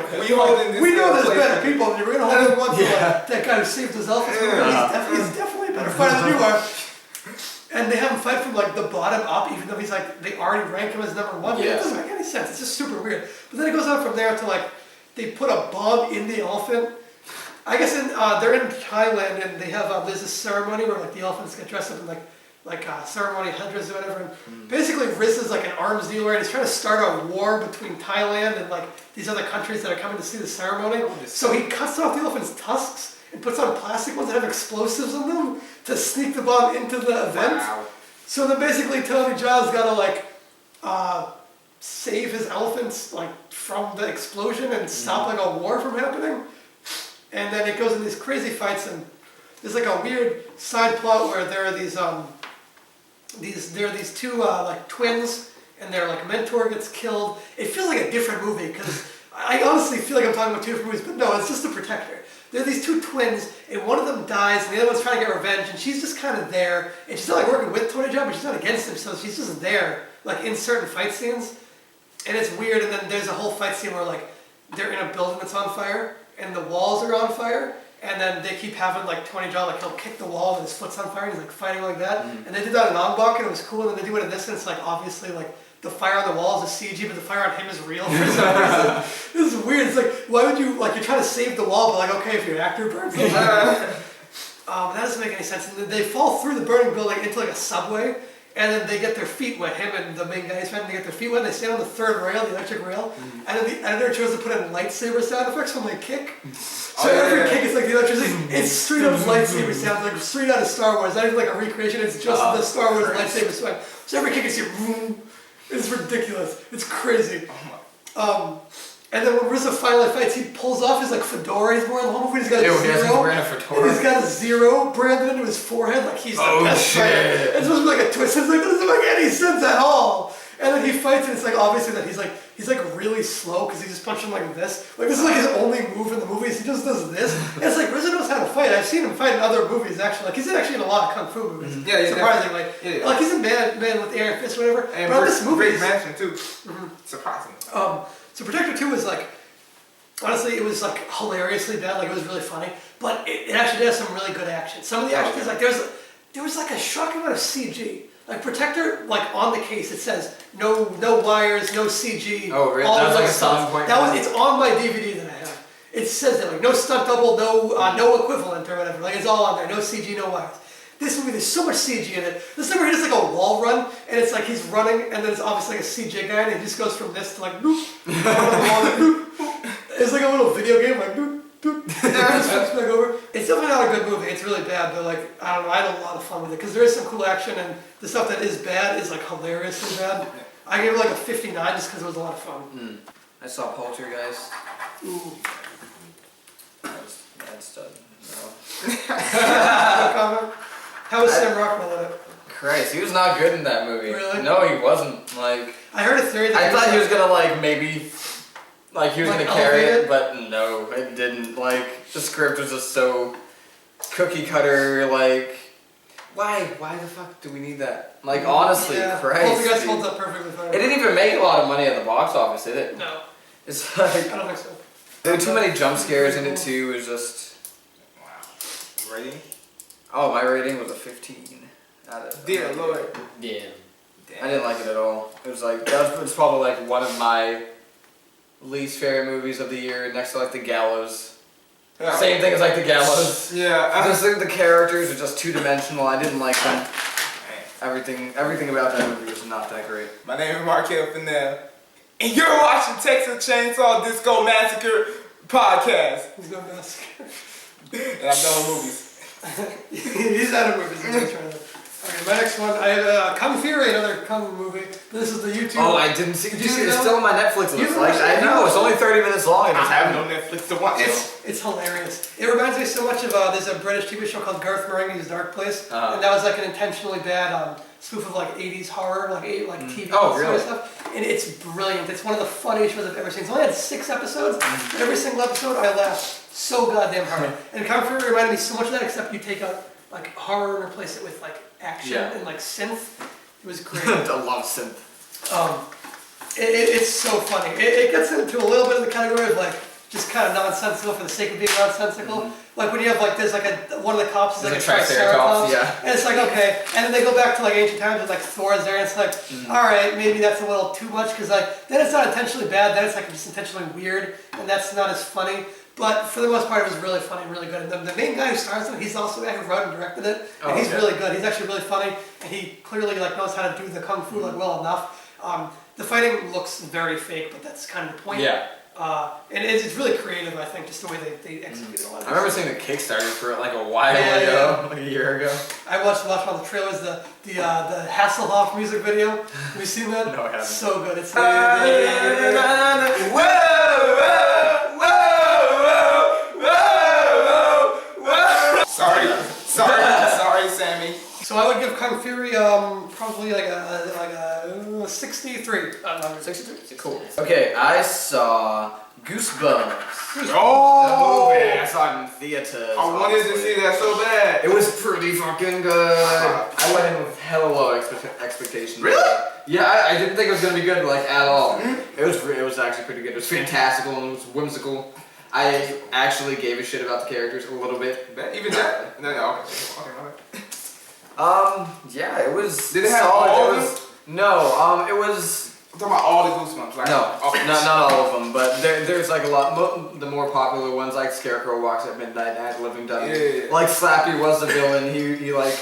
We know there's better people, and we're gonna hold him one to like that guy who saved his elephants. He's definitely a better fighter than you are. And they have him fight from like the bottom up, even though he's like, they already rank him as #1. It doesn't make any sense. It's just super weird. But then it goes on from there to like, they put a bomb in the elephant. I guess they're in Thailand and they have there's this ceremony where like the elephants get dressed up in like ceremony headdress or whatever. And basically, Riz is like an arms dealer and he's trying to start a war between Thailand and like these other countries that are coming to see the ceremony. So he cuts off the elephant's tusks and puts on plastic ones that have explosives in them to sneak the bomb into the event. Wow. So then basically Tony Jaa's gotta like save his elephants like from the explosion and stop like a war from happening. And then it goes in these crazy fights and there's like a weird side plot where there are these two like twins and their like mentor gets killed. It feels like a different movie because I honestly feel like I'm talking about two different movies, but no, it's just The Protector. There are these two twins, and one of them dies, and the other one's trying to get revenge, and she's just kind of there, and she's not like working with Tony Jaa, but she's not against him, so she's just there, like in certain fight scenes, and it's weird. And then there's a whole fight scene where like they're in a building that's on fire, and the walls are on fire, and then they keep having like Tony Jaa, like he'll kick the wall and his foot's on fire, and he's like fighting like that, and they did that in Ong-Bak, and it was cool. And then they do it in this, and it's like obviously like the fire on the walls is CG, but the fire on him is real for some reason. This is weird. It's like, why would you, like, you're trying to save the wall, but like, okay, if your actor burns it. That doesn't make any sense. And they fall through the burning building into like a subway, and then they get their feet wet. Him and the main guy's friend, they get their feet wet, and they stand on the third rail, the electric rail, and then the editor chose to put in lightsaber sound effects when they kick. So every kick is like the electricity. It's straight up lightsaber sounds, like straight out of Star Wars. Not even like a recreation, it's just the Star Wars lightsaber swing. So every kick is here, boom. It's ridiculous. It's crazy. And then when RZA finally fights, he pulls off his like fedora he's wearing the whole movie. He's got a zero. And he's got a zero branded into his forehead like he's the best fighter. It's supposed to be like a twist. It's like, that doesn't make any sense at all. And then he fights, and it's like obviously that he's like really slow because he just punched him like this. Like this is like his only move in the movies. He just does this. And it's like RZA knows how to fight. I've seen him fight in other movies actually. Like he's actually in a lot of kung fu movies. Surprisingly. Like he's in Man with Iron Fist or whatever. And but this movie Great Mansion too. Surprising. So Protector 2 was like, honestly, it was like hilariously bad. Like it was really funny, but it actually does some really good action. Some of the action is like there was like a shocking amount of CG. Like Protector, like on the case it says no wires, no CG. Oh, really? all That was real like a stunts. selling point? That was it's on my DVD that I have. It says that like no stunt double, no equivalent or whatever. Like it's all on there. No CG, no wires. This movie, there's so much CG in it. This time where he does like a wall run, and it's like he's running, and then it's obviously like a CJ guy, and he just goes from this to like boop, boop. It's like a little video game, like boop, boop. And it just flips back over. It's definitely not a good movie. It's really bad, but like I don't know, I had a lot of fun with it because there is some cool action, and the stuff that is bad is like hilariously bad. I gave it like a 59 just because it was a lot of fun. I saw Poltergeist. Ooh. That's done. No. No comment? How was Sam Rockwell in it? Christ, he was not good in that movie. Really? No, he wasn't. Like, I heard a theory that I thought he was gonna like maybe, like he was Like, gonna carry elevate it, but no, it didn't. Like the script was just so cookie cutter. Like, why the fuck do we need that? Like honestly, yeah. Christ. Poltergeist dude. holds up perfectly fine. It didn't even make a lot of money at the box office, did it? No, It's I like don't think so. there were too many jump scares in it too. It was just. Rating? Oh, my rating was a 15 out of. Dear Lord. Yeah. I didn't like it at all. It was like it's probably like one of my least favorite movies of the year, next to like The Gallows. Yeah. Same thing as like The Gallows. Yeah. Just the characters are just two-dimensional. I didn't like them. Everything about that movie was not that great. My name is Markelle Fennell, and you're watching Texas Chainsaw Disco Massacre podcast. He's going to massacre. And I'm done with movies. He's out of movies. He's trying to. Okay, my next one, I have Kung Fury, another Kung movie. This is the YouTube. Oh, I didn't see. Did Dude, you see it's that still on my Netflix list. You Like, watched I it? know it's only 30 minutes long. I just I have haven't. no Netflix to watch. It's hilarious. It reminds me so much of there's a British TV show called Garth Marenghi's Dark Place, and that was like an intentionally bad spoof of like 80s horror, like TV Oh, sort really? of stuff. And it's brilliant. It's one of the funniest shows I've ever seen. It's only had 6 episodes, but every single episode I laughed so goddamn hard. And Kung Fury reminded me so much of that, except you take out like horror and replace it with like action and like synth. It was great. I love synth. It's so funny. It gets into a little bit of the category of like just kind of nonsensical for the sake of being nonsensical. Like when you have like there's like one of the cops is like a triceratops, and it's like okay, and then they go back to like ancient times with like Thor's there, and it's like all right, maybe that's a little too much because like then it's not intentionally bad, then it's like just intentionally weird, and that's not as funny. But for the most part, it was really funny and really good. And the main guy who stars in it, he's also the guy who wrote and directed it, and he's really good. He's actually really funny, and he clearly like knows how to do the kung fu like well enough. The fighting looks very fake, but that's kind of the point. Yeah. And it's really creative, I think, just the way they execute a lot of it. I remember seeing the Kickstarter for it like a while ago, like a year ago. I watched all the trailers, the Hasselhoff music video. Have you seen that? No, I haven't. So good. It's Sorry, Sammy. So I would give Kung Fury probably like a 63. 63? Cool. Okay, I saw Goosebumps. Oh! The movie. I saw it in theaters. I wanted to see that so bad. It was pretty fucking good. I went in with hella low expectations. Really? Yeah, I didn't think it was gonna be good like at all. It was actually pretty good. It was fantastical and it was whimsical. I actually gave a shit about the characters a little bit. Even that? No, okay. Yeah, it was. Did it have solid. all It of was, no, it was. I'm talking about all the Goosebumps. Like, No, not all of them, but there's like a lot. The more popular ones, like Scarecrow Walks at Midnight, Night of the Living Dead. Yeah. Like Slappy was the villain. He like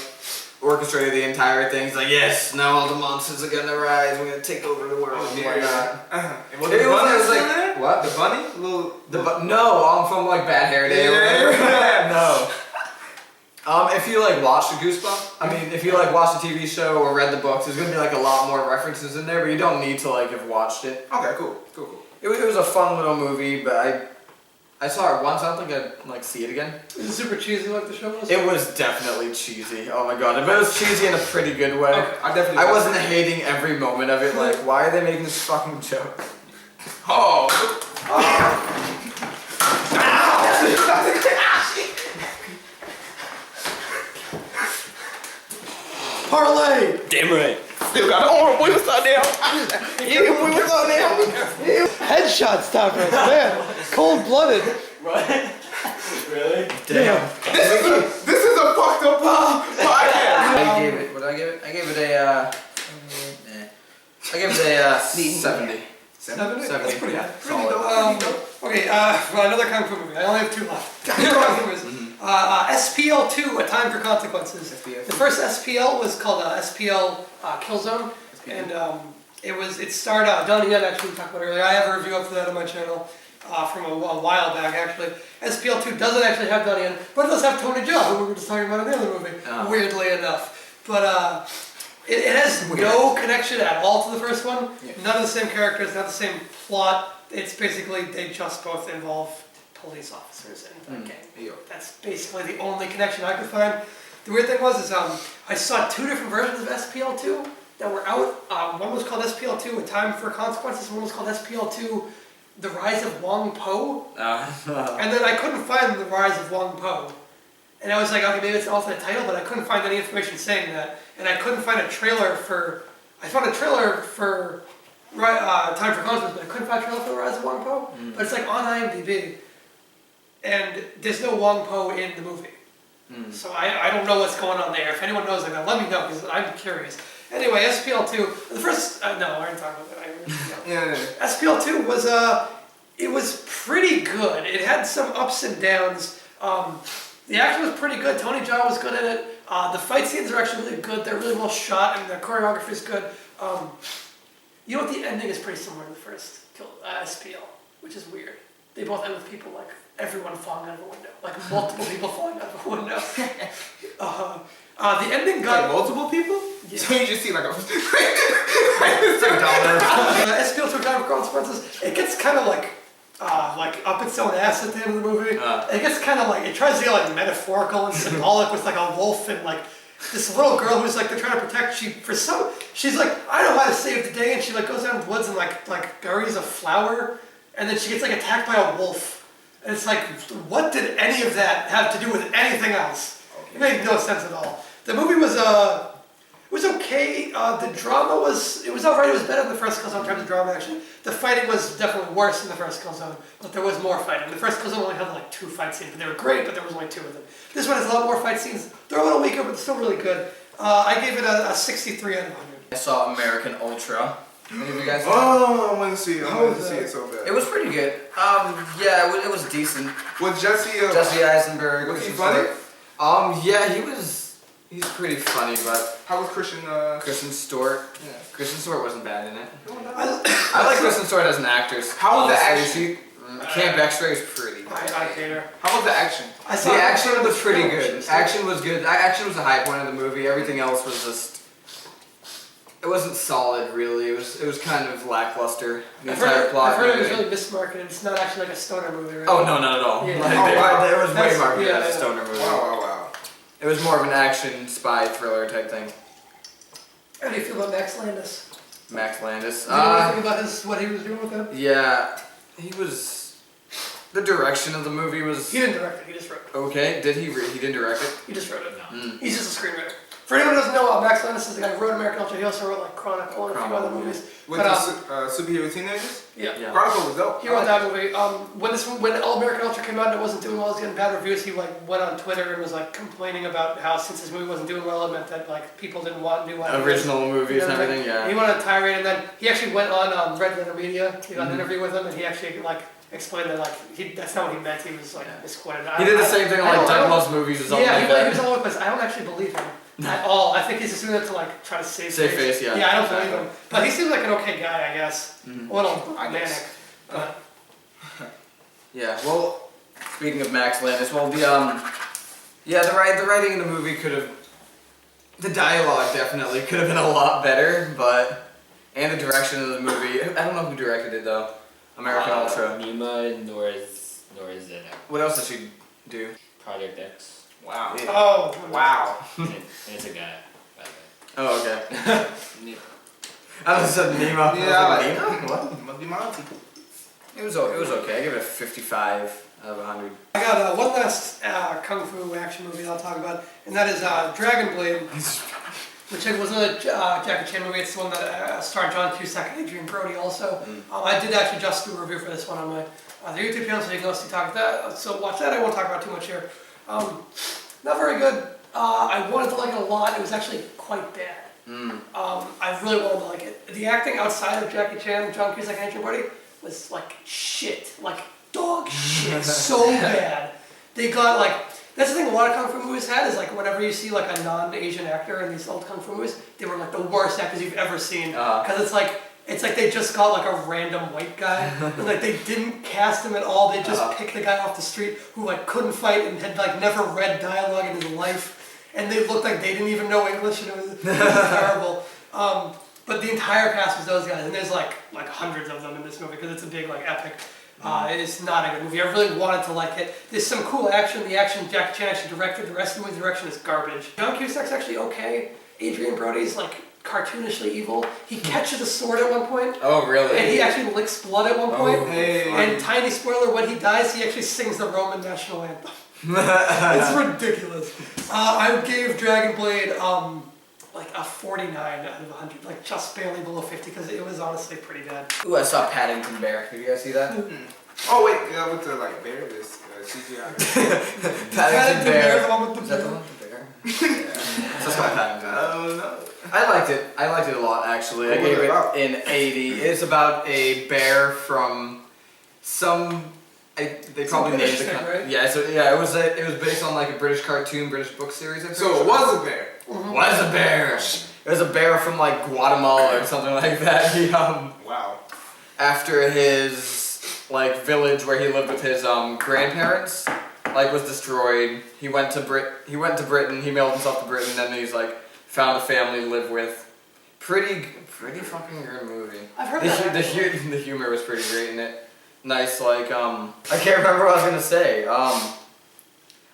orchestrated the entire thing. He's like, yes, now all the monsters are gonna rise. We're gonna take over the world and whatnot. And was It the was bunny like- still there? What? The bunny? No, I'm from like Bad Hair Day or whatever. No. If you like watch the Goosebumps, I mean, if you like watch the TV show or read the books, there's gonna be like a lot more references in there, but you don't need to like have watched it. Okay, cool. It was a fun little movie, but I saw it once. I don't think I'd like see it again. Is it super cheesy like the show was? It was definitely cheesy. Oh my god, but it was cheesy in a pretty good way. Okay, I wasn't hating every moment of it. Like, why are they making this fucking joke? Oh. Parlay! Damn right. Still got the arm. We was so down. We was so down. Headshot Stavros, man. Cold-blooded. What? Really? Damn. This is a fucked up podcast. I gave it. What did I give it? I gave it a 70. 70? 70. That's pretty high. Solid. Okay, well, another Kung Fu movie. I only have two left. SPL2, A Time for Consequences. SPL2. The first SPL was called SPL Killzone, and it starred Donnie Yen, actually, we talked about earlier. I have a review up for that on my channel from a while back, actually. SPL2 doesn't actually have Donnie Yen, but it does have Tony Jaa, who we were just talking about in the other movie, weirdly enough. But it has no connection at all to the first one. Yeah. None of the same characters, not the same plot. It's basically, they just both involve police officers and a gang. Yeah. That's basically the only connection I could find. The weird thing was, I saw two different versions of SPL2 that were out. One was called SPL2, A Time for Consequences. One was called SPL2, The Rise of Wong Po. And then I couldn't find The Rise of Wong Po. And I was like, okay, maybe it's an alternate title, but I couldn't find any information saying that. And I couldn't find a trailer for... I found a trailer for Time for Consequences, but I couldn't find a trailer for The Rise of Wong Po. But it's like on IMDb. And there's no Wong Po in the movie. So I don't know what's going on there. If anyone knows, let me know, because I'm curious. Anyway, SPL2, the first, no, I already talked about that. Yeah. SPL2 was, it was pretty good. It had some ups and downs. The action was pretty good. Tony Jaa was good in it. The fight scenes are actually really good. They're really well shot, and the choreography is good. You know what? The ending is pretty similar to the first SPL, which is weird. They both end with people like everyone falling out of a window, like multiple people falling out of a window. The ending got multiple people. Yeah. So you just see like a. SPL2 Time for Consequences. It gets kind of like up its own ass at the end of the movie. It gets kind of like, it tries to get like metaphorical and symbolic with like a wolf and like this little girl who's like they're trying to protect. She's like, I know how to save the day, and she like goes down in the woods and like buries a flower, and then she gets like attacked by a wolf. And it's like, what did any of that have to do with anything else? It made no sense at all. The movie was okay. The drama was alright. It was better than the first Killzone in terms of drama, actually. The fighting was definitely worse than the first Killzone, but there was more fighting. The first Killzone only had like 2 fight scenes, but they were great, but there was only 2 of them. This one has a lot more fight scenes. They're a little weaker, but they're still really good. I gave it a 63 out of 100. I saw American Ultra. Any of you guys? I want to see it. I wanted to see it so bad. It was pretty good. Yeah, it was decent. Was Jesse Eisenberg. Was he funny? Yeah, he's pretty funny, but how was Kristen Stewart? Yeah. Kristen Stewart wasn't bad in it. I like Kristen Stewart as an actress. How was the action? Camp X-Ray is pretty good. I hate her. How was the action? The action was pretty good. Action was good. Action was the high point of the movie. Everything else was just... It wasn't solid, really. It was kind of lackluster. The entire plot. I've heard it was really mismarketed. It's not actually like a stoner movie, right? Oh, no, not at all. Yeah. It was way marketed as a stoner movie. Wow. It was more of an action spy thriller type thing. How do you feel about Max Landis? Max Landis. Do you know anything about what he was doing with him? Yeah, he was... The direction of the movie was... He didn't direct it, he just wrote it. Okay, did he? He didn't direct it? He just wrote it. No. He's just a screenwriter. For anyone who doesn't know, Max Landis is the guy who wrote American Ultra. He also wrote like Chronicle and a few other movies. With the superhero teenagers? Yeah. Chronicle was dope. He wrote that movie. When All American Ultra came out and it wasn't doing well, it was getting bad reviews, he like went on Twitter and was like complaining about how since his movie wasn't doing well, it meant that like people didn't want new ideas. Original movies and everything, yeah. He went on a tirade, and then he actually went on Red Letter Media. He got an interview with him, and he actually like explained that like that's not what he meant. He was like misquoted. He did the same thing on like Doug Loves Movies or something. Yeah, like that. he was all over the place. I don't actually believe him at all. I think he's just doing it to like try to save face. Yeah. Yeah, I don't believe him. But he seems like an okay guy, I guess. A little manic. Yeah. Well, speaking of Max Landis, well the writing in the movie could have, the dialogue definitely could have been a lot better, and the direction of the movie. I don't know who directed it though. American Ultra. Nima Norizena. What else did she do? Project X. Wow. Yeah. Oh. Wow. And it's a guy, by the way. Oh, okay. I just said Nima. Yeah, Nima? What? Must be Monty. It was okay. I give it a 55 out of 100. I got one last kung fu action movie I'll talk about, and that is Dragon Blade, which was another Jackie Chan movie. It's the one that starred John Cusack and Adrian Brody also. I did actually just do a review for this one on my the YouTube channel, so you can go see talk about that. So watch that. I won't talk about too much here. Not very good. I wanted to like it a lot. It was actually quite bad. I really wanted to like it. The acting outside of Jackie Chan, John Cusack, and Adrian Brody was like shit, like dog shit, so bad. They got like, that's the thing a lot of kung fu movies had is like whenever you see like a non-Asian actor in these old kung fu movies, they were like the worst actors you've ever seen. Because it's like they just got like a random white guy, and like they didn't cast him at all. They just picked a guy off the street who like couldn't fight and had like never read dialogue in his life, and they looked like they didn't even know English, and it was terrible. But the entire cast was those guys, and there's like hundreds of them in this movie because it's a big like epic. It's not a good movie. I really wanted to like it. There's some cool action. The action Jackie Chan actually directed. The rest of the movie's direction is garbage. John Cusack's actually okay. Adrian Brody's like cartoonishly evil. He catches a sword at one point. Oh, really? And he actually licks blood at one point. Oh, hey. And tiny spoiler, when he dies, he actually sings the Roman national anthem. It's ridiculous. I gave Dragon Blade like a 49 out of 100, like just barely below 50, because it was honestly pretty bad. Ooh, I saw Paddington Bear. Did you guys see that? Oh wait, with the like bear, this CGI. Paddington Bear. The one with the Is that the bear. one with the bear? Yeah. So it's called Paddington Bear. Oh no. I liked it. I liked it a lot, actually. What I was gave it it about? an 80. It's about a bear from some. They probably named British the thing, country. right? Yeah, so yeah, it was based on like a British cartoon, British book series. So it was a bear. Was a bear. It was a bear from like Guatemala or something like that. He Wow. after his like village where he lived with his grandparents like was destroyed. He went to Britain. He mailed himself to Britain, and then he's like found a family to live with. Pretty fucking good movie. I've heard that. The humor was pretty great in it. Nice, like I can't remember what I was gonna say.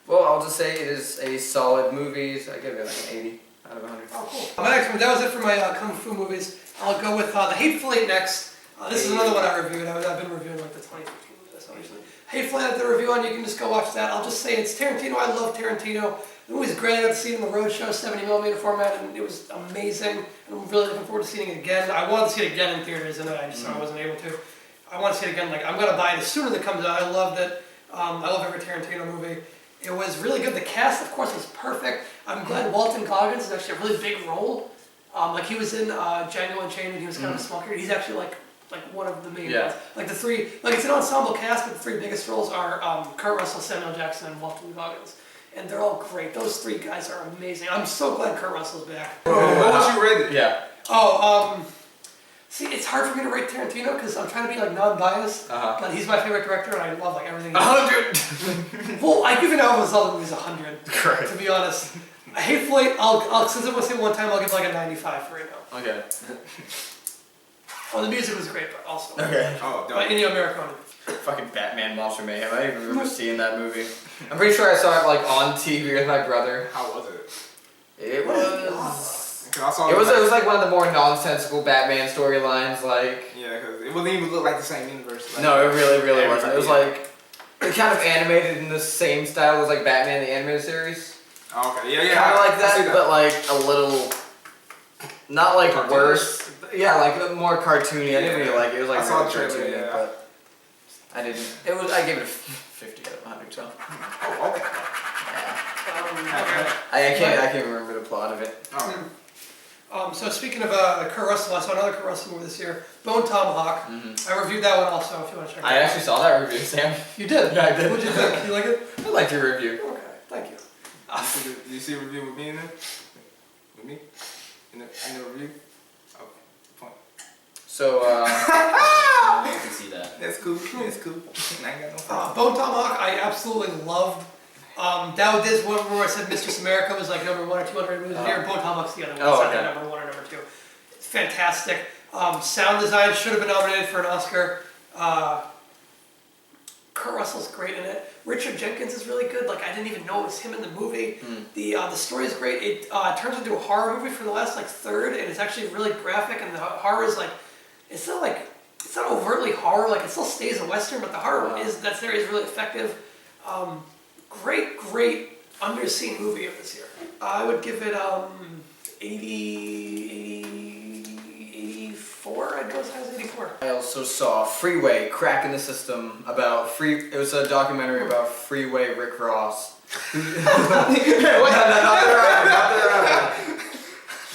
Well, I'll just say it is a solid movie. So I give it like an 80 out of 100. Oh, cool. My next one, that was it for my kung fu movies. I'll go with The Hateful Eight next. This is another one I reviewed. I've been reviewing like the 2015 movies recently. Hateful Eight, I did a review on. You can just go watch that. I'll just say it's Tarantino. I love Tarantino. The movie's great. I got to see it in the Roadshow 70mm format, and it was amazing. And I'm really looking forward to seeing it again. I wanted to see it again in theaters, and I just I wasn't able to. I want to see it again. Like I'm gonna buy it as soon as it comes out. I loved it. I love every Tarantino movie. It was really good. The cast, of course, was perfect. I'm glad Walton Goggins is actually a really big role. Like he was in Django Unchained, and he was kind of a small character. He's actually like one of the main ones. Like the three, like it's an ensemble cast, but the three biggest roles are Kurt Russell, Samuel Jackson, and Walton Goggins. And they're all great. Those three guys are amazing. I'm so glad Kurt Russell's back. What would you rate it? Yeah. See, it's hard for me to rate Tarantino because I'm trying to be like non-biased, but he's my favorite director and I love like everything. 100. Well, I give it out of his other movies 100. Correct. To be honest, Hateful Eight, I'll since it was hit one time, I'll give like a 95 for it now. Okay. Oh, the music was great, but also. Okay. Oh, But Ennio Morricone. Fucking Batman Monster Mayhem. I don't even remember seeing that movie. I'm pretty sure I saw it like on TV with my brother. How was it? It was. I It was like one of the more nonsensical Batman storylines. Like. Yeah, because it wouldn't even look like the same universe. Like, No, it really wasn't. It was like it kind of animated in the same style as like Batman the animated series. Okay, yeah. Kind of like I see that, but like a little. Not like Cartoonish? worse. Yeah, like more cartoony. I didn't really like it. It was like I saw the really trailer, cartoony, yeah. but I didn't. It was. I gave it a 50 out of 100. So. Oh, okay. Yeah. I can't remember the plot of it. Okay. So speaking of Kurt Russell, I saw another Kurt Russell movie this year, Bone Tomahawk. I reviewed that one also, if you want to check it out. I actually saw that review, Sam. You did? Yeah, I did. What'd you think? You like it? I liked your review. Okay, thank you. Did you see a review with me in there? With me? In the review? Okay. Point. So, I can see that. That's cool. That's cool. I ain't got no problem. Bone Tomahawk, I absolutely loved. That was one where I said Mistress America was like number 1 or 2 underrated movies of the year. Bone Tomahawk's the other one. It's not that number 1 or number 2. It's fantastic. Sound design should have been nominated for an Oscar. Kurt Russell's great in it. Richard Jenkins is really good. Like I didn't even know it was him in the movie. The story is great. It turns into a horror movie for the last like third, and it's actually really graphic. And the horror is like it's not overtly horror. Like it still stays a western, but the horror that's there is really effective. Great underseen movie of this year. I would give it 84. I'd go as high as 84. I also saw Freeway, Crack in the System, about it was a documentary about Freeway Rick Ross. Not the rapper.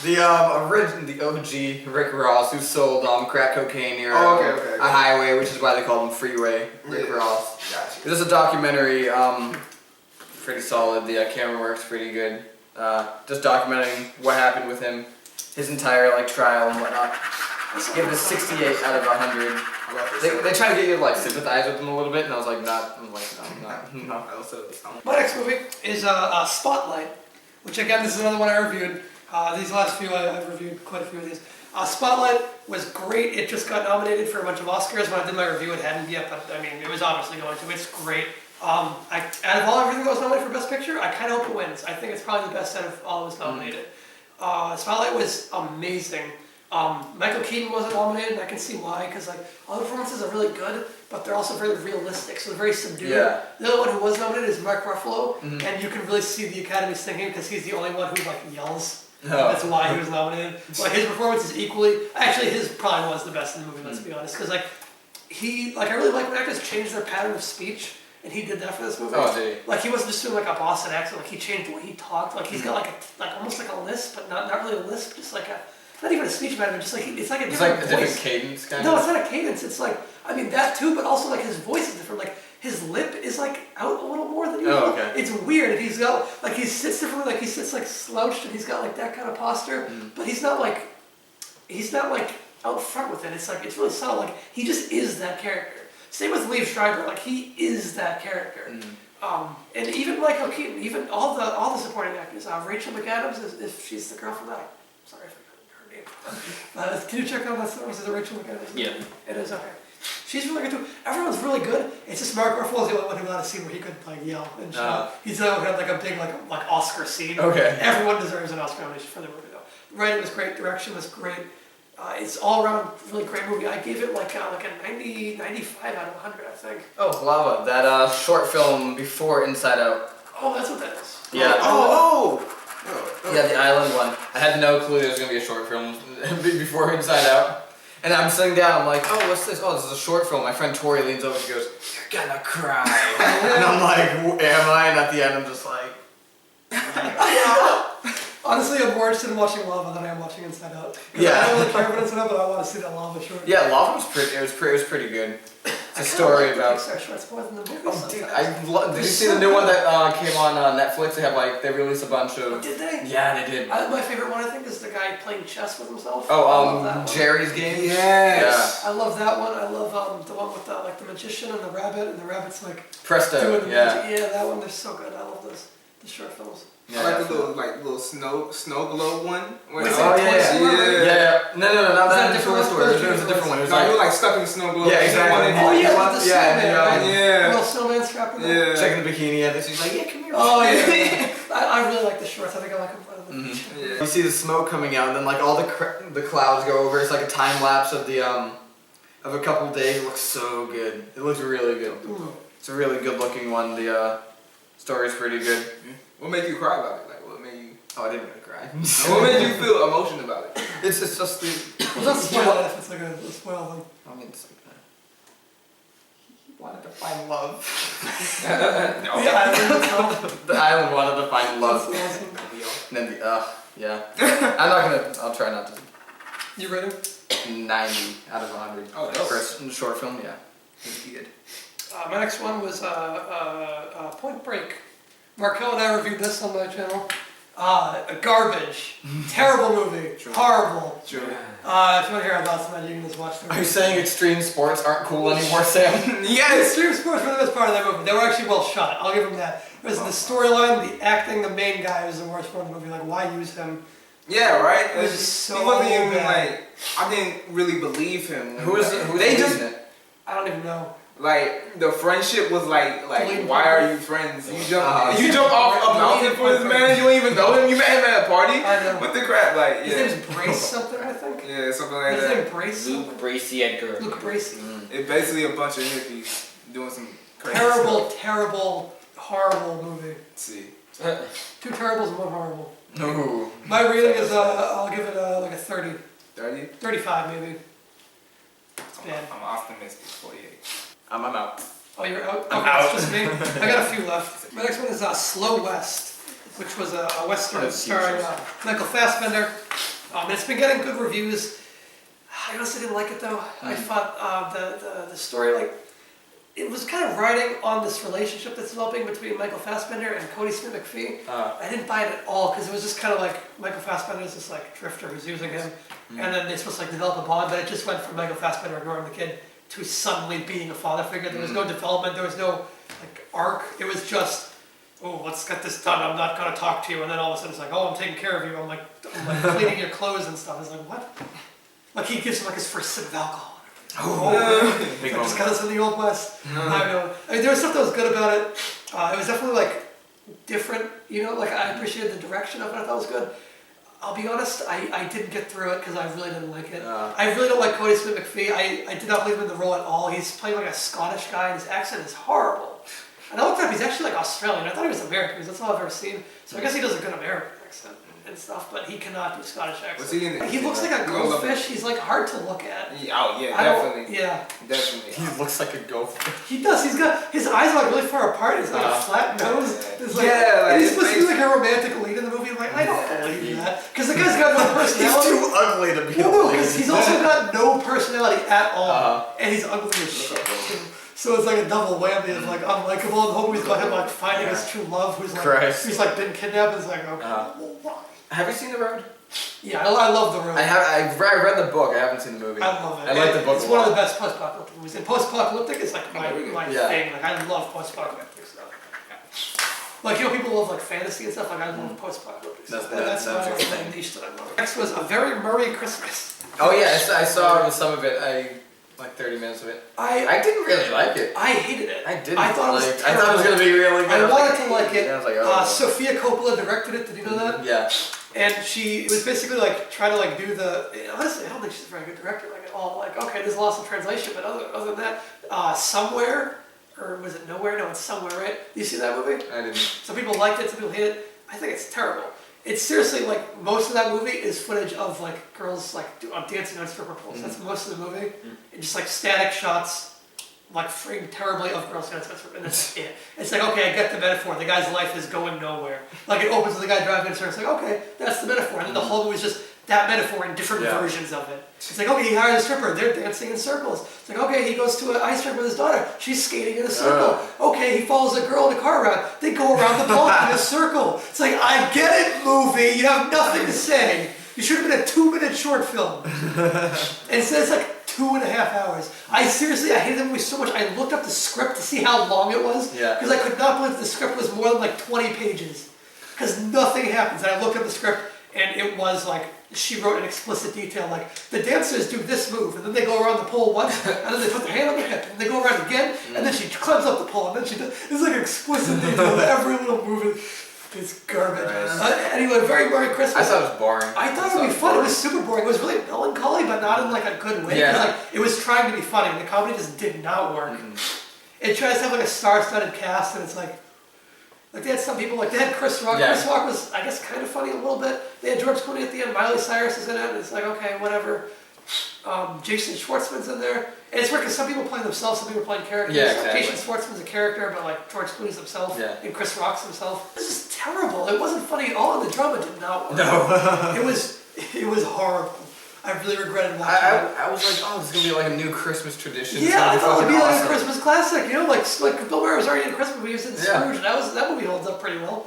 The OG Rick Ross, who sold crack cocaine near okay. a highway, which is why they call him Freeway. Rick Ross. Gotcha. This is a documentary, pretty solid. The camera work's pretty good. Just documenting what happened with him, his entire trial and whatnot. Give it a 68 out of 100. They try to get you to sympathize with him a little bit, and I was like, no. My next movie is Spotlight, which again, this is another one I reviewed. These last few, I've reviewed quite a few of these. Spotlight was great. It just got nominated for a bunch of Oscars. When I did my review, it hadn't yet, but I mean, it was obviously going to. It's great. Out of everything that was nominated for Best Picture, I kind of hope it wins. I think it's probably the best out of all that was nominated. Spotlight was amazing. Michael Keaton wasn't nominated, and I can see why, because all the performances are really good, but they're also very realistic, so they're very subdued. Yeah. The other one who was nominated is Mark Ruffalo, and you can really see the Academy's thinking, because he's the only one who yells. Oh. That's why he was nominated. His performance is equally, actually his probably was the best in the movie, let's be honest, because I really like when actors change their pattern of speech. And he did that for this movie. Oh, did he? He wasn't just doing a Boston accent. He changed the way he talked. He's got almost like a lisp, but not really a lisp. Just not even a speech impediment. Just it's like a different voice. Different cadence kind of. No, it's not a cadence. It's that too, but also his voice is different. His lip is out a little more than usual. Oh, okay. It's weird. And he's got he sits differently. He sits slouched, and he's got that kind of posture. But he's not out front with it. It's really subtle. He just is that character. Same with Liev Schreiber, he is that character. And even Michael Keaton, even all the supporting actors. Rachel McAdams, if she's the girl from that. Sorry if I couldn't her name. Can you check out that story? Is it Rachel McAdams? Yeah. It is, okay. She's really good too. Everyone's really good. It's just Mark Ruffalo's the only one who got a scene where he could yell and shout. He's the only one who had a big Oscar scene. Okay. Everyone deserves an Oscar nomination for the movie though. Writing was great, direction was great. It's all around really great movie. I gave it a 90, 95 out of 100, I think. Oh, Lava, that short film before Inside Out. Oh, that's what that is. Yeah. Oh. Yeah, the island one. I had no clue there was going to be a short film before Inside Out. And I'm sitting down, I'm like, oh, what's this? Oh, this is a short film. My friend Tori leans over and goes, you're gonna cry. And I'm like, am I? And at the end, I'm just like... Honestly, I'm more interested in watching Lava than I am watching Inside Out. Yeah. I don't really care about Inside Out, but I want to see that Lava short. Yeah, Lava was pretty. It was pretty good. It's a story about. Pixar shorts more than the movie. Oh, dude, did you see the new one that came on Netflix? They have they released a bunch of. Oh, did they? Yeah, they did. My favorite one, I think, is the guy playing chess with himself. Oh, Jerry's Game. Yes. Yeah. I love that one. I love the one with the magician and the rabbit's Presto. doing the Yeah. magic. Yeah, that one. They're so good. I love those short films. Yeah, I like the little snow globe one. Wait, Yeah. No, not that. It was a different one. It was you were stuck in the snow globe. Yeah, exactly. Oh yeah, the snowman. Yeah. Little snowman strapped in there. Yeah. Checking the bikini and she's like, yeah, come here. Oh yeah. I really like the shorts. I think I like them better than the Yeah. You see the smoke coming out, and then all the clouds go over. It's like a time lapse of the of a couple days. It looks so good. It looks really good. It's a really good looking one. The story's pretty good. What made you cry about it? What made you? Oh, I didn't really cry. What made you feel emotion about it? It's just the. Well, don't spoil it if it's a spoil them. I mean, it's like that. He wanted to find love. The island wanted to find love. Awesome. And then yeah. I'll try not to. You ready? 90 out of 100. Oh, that's first short film, yeah. It's good. My next one was Point Break. Markelle and I reviewed this on my channel. Garbage. Terrible movie. True. Horrible. True. If you want to hear our thoughts on that, you can just watch the movie. Are you saying extreme sports aren't cool anymore, Sam? Yes! Extreme sports were the best part of that movie. They were actually well shot. I'll give them that. It was the storyline, the acting, the main guy was the worst part of the movie. Why use him? Yeah, right? It was just so he wasn't even bad. I didn't really believe him. Who is it? I don't even know. The friendship was why are you friends? You jump off a mountain for this friend. man, you don't even know him, you met him at a party? I know. What the crap, His name's Brace something, I think. Yeah, something like His that. name Brace Luke something? Bracey Edgar. Luke Bracey. It's basically a bunch of hippies doing some crazy Terrible, stuff. terrible, horrible movie. Let's see. 2 terribles and 1 horrible. No. My rating is, I'll give it a 30. 30? 35 maybe. It's bad. I'm optimistic, 48. I'm out. Oh, you're out? I'm Okay, out. It's just me. I got a few left. My next one is Slow West, which was a western starring Michael Fassbender. It's been getting good reviews. I honestly didn't like it though. I thought the story, like, it was kind of riding on this relationship that's developing between Michael Fassbender and Cody Smith-McPhee. I didn't buy it at all because it was just kind of like Michael Fassbender is this like drifter who's using him, and then they're supposed to like develop a bond, but it just went from Michael Fassbender ignoring the kid to suddenly being a father figure. There was no development. There was no like arc. It was just, oh, let's get this done. I'm not gonna talk to you, and then all of a sudden it's like, oh, I'm taking care of you. I'm like cleaning your clothes and stuff. It's like, what? Like he gives him like his first sip of alcohol. Big like just got us in the Old West. I know. I mean, there was stuff that was good about it. It was definitely like different, you know. Like I appreciated the direction of it. I thought it was good. I'll be honest, I didn't get through it because I really didn't like it. I really don't like Cody Smith-McPhee. I did not believe him in the role at all. He's playing like a Scottish guy, and his accent is horrible. And I looked up, he's actually like Australian. I thought he was American because that's all I've ever seen. So I guess he does a good American accent and stuff, but he cannot do Scottish accent. He looks like a goldfish. He's like hard to look at. Definitely. Yeah. Definitely. He looks like a goldfish. He does. He's got his eyes are like really far apart. He's like a flat nose. It's like, like and he's supposed to be like a romantic lead in the movie. I'm like, I don't believe that because the guy's got no personality. He's too ugly to be. Well, no, because he's also got no personality at all, and he's ugly as shit too. So it's like a double whammy of like unlikable, and the whole movie's about him like finding his true love, who's like been kidnapped. It's like, okay, well, why? Have you seen The Road? Yeah, I love The Road. I read the book. I haven't seen the movie. I love it. I like the book. It's one of the best post-apocalyptic movies. And post-apocalyptic is like my thing. Like I love post-apocalyptic stuff. Like, you know, people love like fantasy and stuff. Like I love post-apocalyptic stuff. That's my niche that I love. Next was A Very Merry Christmas. Oh yeah, I saw some of it. Like 30 minutes of it. I didn't really like it. I hated it. I didn't. I thought it was gonna be really good. I wanted to like it. I was like, oh. Sofia Coppola directed it. Did you know that? Yeah. And she was basically like trying to like do the. Honestly, I don't think she's a very good director. Like at all. Like okay, there's lots of translation, but other than that, Somewhere, or was it Nowhere? No, it's Somewhere, right? You see that movie? I didn't. Some people liked it. Some people hated it. I think it's terrible. It's seriously like most of that movie is footage of like girls like dancing on stripper poles. That's most of the movie, and just like static shots, like framed terribly of girls dancing on stripper. And that's it. It's like okay, I get the metaphor. The guy's life is going nowhere. Like it opens with the guy driving in a circle. It's like okay, that's the metaphor. And then the whole movie is just that metaphor in different versions of it. It's like okay, he hires a stripper. They're dancing in circles. It's like okay, he goes to an ice rink with his daughter. She's skating in a circle. Okay, he follows a girl in a car around. They go around the block in a circle. It's like I get it, movie. You have nothing to say. You should have been a 2-minute short film. And instead it's like 2.5 hours. I hated the movie so much. I looked up the script to see how long it was. Yeah. Because I could not believe the script was more than like 20 pages. Because nothing happens. And I looked up the script and it was like, she wrote in explicit detail, like, the dancers do this move, and then they go around the pole once, and then they put their hand on their hip, and they go around again, and then she climbs up the pole, and then she does, it's like explicit detail of every little move. It's garbage. Anyway, Very Merry Christmas. I thought it was boring. I thought it would be fun. It was super boring. It was really melancholy, but not in like a good way. Yeah. Like, it was trying to be funny, and the comedy just did not work. It tries to have like a star-studded cast, and it's like they had some people, like they had Chris Rock. Yeah. Chris Rock was, I guess, kind of funny a little bit. They had George Clooney at the end. Miley Cyrus is in it. And it's like, okay, whatever. Jason Schwartzman's in there. And it's weird because some people play themselves, some people are playing characters. Yeah, exactly. Jason Schwartzman's a character, but like George Clooney's himself. Yeah. And Chris Rock's himself. This is terrible. It wasn't funny at all, and the drama did not work. No. It was horrible. I really regretted watching it. I was like, oh, this is gonna be like a new Christmas tradition. Yeah, I thought it would be like awesome. a Christmas classic. You know, like Bill Murray was already in a Christmas movie. He was in Scrooge, and that movie holds up pretty well.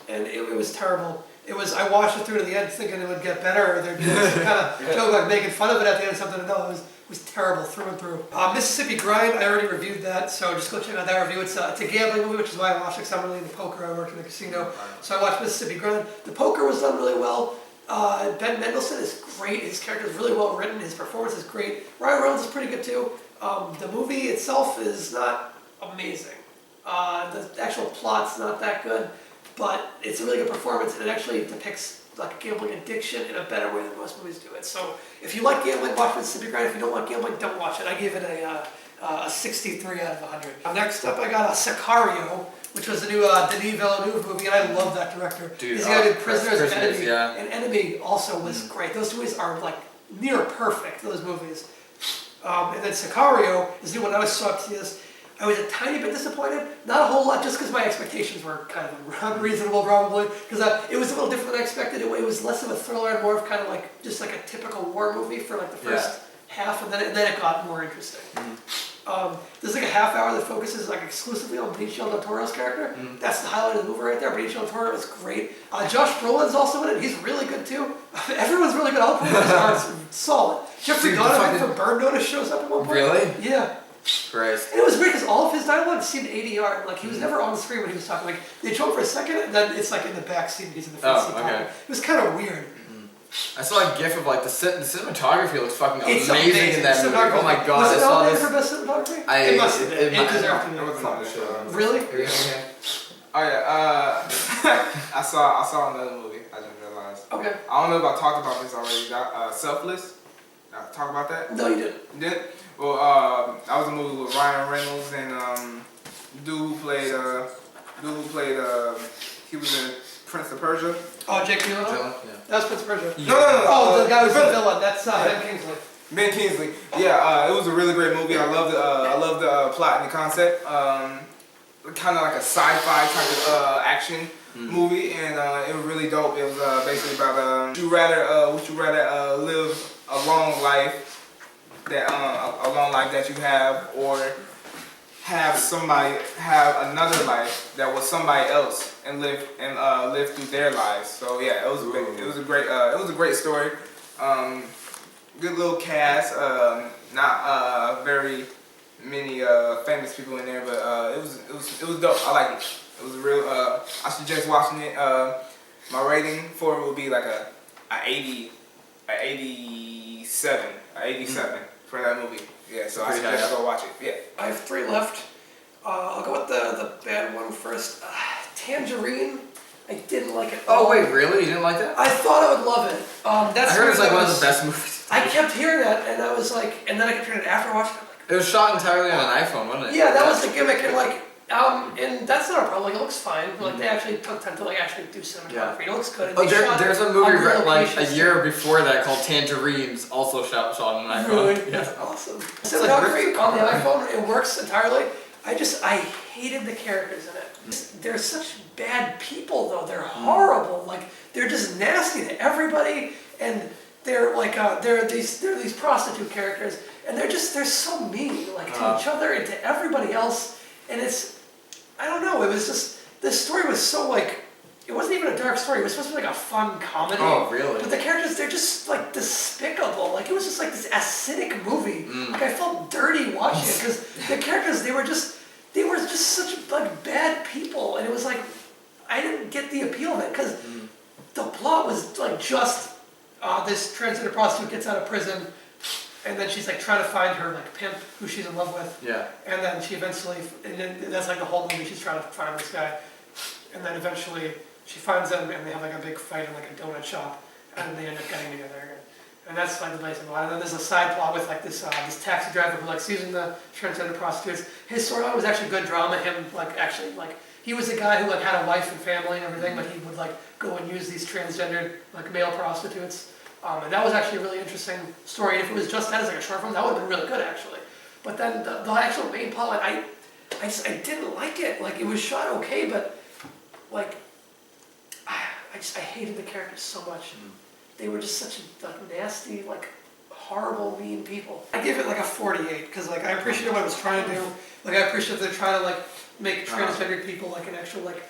And it was terrible. I watched it through to the end thinking it would get better, or there'd be some kind of joke like making fun of it at the end or something. No, it was terrible through and through. Mississippi Grind, I already reviewed that, so just go check out that review. It's a gambling movie, which is why I watched it, because I'm really into poker. I worked in a casino, so I watched Mississippi Grind. The poker was done really well. Ben Mendelsohn is great. His character is really well written. His performance is great. Ryan Reynolds is pretty good too. The movie itself is not amazing. The actual plot's not that good, but it's a really good performance, and it actually depicts like gambling addiction in a better way than most movies do it. So if you like gambling, watch Mississippi Grind. If you don't like gambling, don't watch it. I gave it a 63 out of 100. Next up, I got Sicario, which was the new Denis Villeneuve movie, and I love that director. Dude, he's got good Prisoners and Enemy. Yeah. And Enemy also was great. Those movies are like near perfect, those movies. And then Sicario is the new one I was so up to this. I was a tiny bit disappointed. Not a whole lot, just because my expectations were kind of unreasonable, probably. Because it was a little different than I expected. It was less of a thriller and more of kind of like just like a typical war movie for like the first half, and then it got more interesting. There's like a half hour that focuses like exclusively on Benicio del Toro's character. That's the highlight of the movie right there. Benicio del Toro is great. Josh Brolin's also in it. He's really good too. Everyone's really good. All the performances are solid. Jeffrey Donovan from Burn Notice shows up at one point. Really? Yeah. Christ. And it was weird because all of his dialogue seemed ADR. Like he was never on the screen when he was talking. Like they'd show him for a second, and then it's like in the back scene he's in the front seat talking. It was kind of weird. I saw a gif of like the cinematography looks fucking It's amazing in that movie. Oh my god! Was it I saw nominated this. for best cinematography? It must have been. might deserved have to be. It wasn't on the show. Really? Oh yeah, I saw another movie. I didn't realize. Okay. I don't know if I talked about this already. Selfless. Talk about that? No, you didn't. You did? Well, that was a movie with Ryan Reynolds and dude who played he was in Prince of Persia. Oh, Jake Gyllenhaal? Yeah. That was Prince of Persia. No. Oh, the guy who's the villain. That's Ben Kingsley. Ben Kingsley. Yeah, it was a really great movie. I love the plot and the concept. Kind of like a sci-fi type of action movie, and it was really dope. It was basically about would you rather live a long life that you have, or have another life that was somebody else and live through their lives. So yeah, it was a great story. Good little cast. Not very many famous people in there, but it was dope. I like it. It was a real. I suggest watching it. My rating for it would be like a 87 for that movie. Yeah, so I suggest go watch it. Yeah. I have 3 left. I'll go with the bad one first. Tangerine. I didn't like it. Oh wait, really? You didn't like that? I thought I would love it. I heard it's like one of the best movies. I kept hearing that, and I was like, and then I kept hearing it after watching it. It was shot entirely on an iPhone, wasn't it? Yeah, that was the gimmick, and like, and that's not a problem. Like, it looks fine. Like, they actually took time to like actually do cinematography. It looks good. And there's a movie like a year before that called Tangerines, also shot on an iPhone. Really? Yeah. That's awesome. Cinematography on the iPhone, it works entirely. I hated the characters in it. They're such bad people, though. They're horrible. Like, they're just nasty to everybody, and they're like they're these prostitute characters, and they're so mean, like to each other and to everybody else. And I don't know. It was just this story was so like. It wasn't even a dark story. It was supposed to be like a fun comedy. Oh, really? But the characters, they're just like despicable. Like it was just like this acidic movie. Like I felt dirty watching it because the characters, they were just such like bad people, and it was like I didn't get the appeal of it because the plot was like just this transgender prostitute gets out of prison, and then she's like trying to find her like pimp who she's in love with. Yeah. And then she eventually, and then that's like the whole movie. She's trying to find this guy, and then eventually. She finds them and they have like a big fight in like a donut shop, and they end up getting together. And that's like the basic plot. And then there's a side plot with like this taxi driver who likes using the transgender prostitutes. His storyline was actually good drama. Him like actually like he was a guy who like had a wife and family and everything, but he would like go and use these transgendered like male prostitutes. And that was actually a really interesting story. And if it was just that as like a short film, that would have been really good actually. But then the actual main plot, I didn't like it. Like it was shot okay, but like. I hated the characters so much. They were just such like nasty, like horrible, mean people. I give it like a 48 because like I appreciate what it was trying to do. Like I appreciate they're trying to like make transgender people like an actual like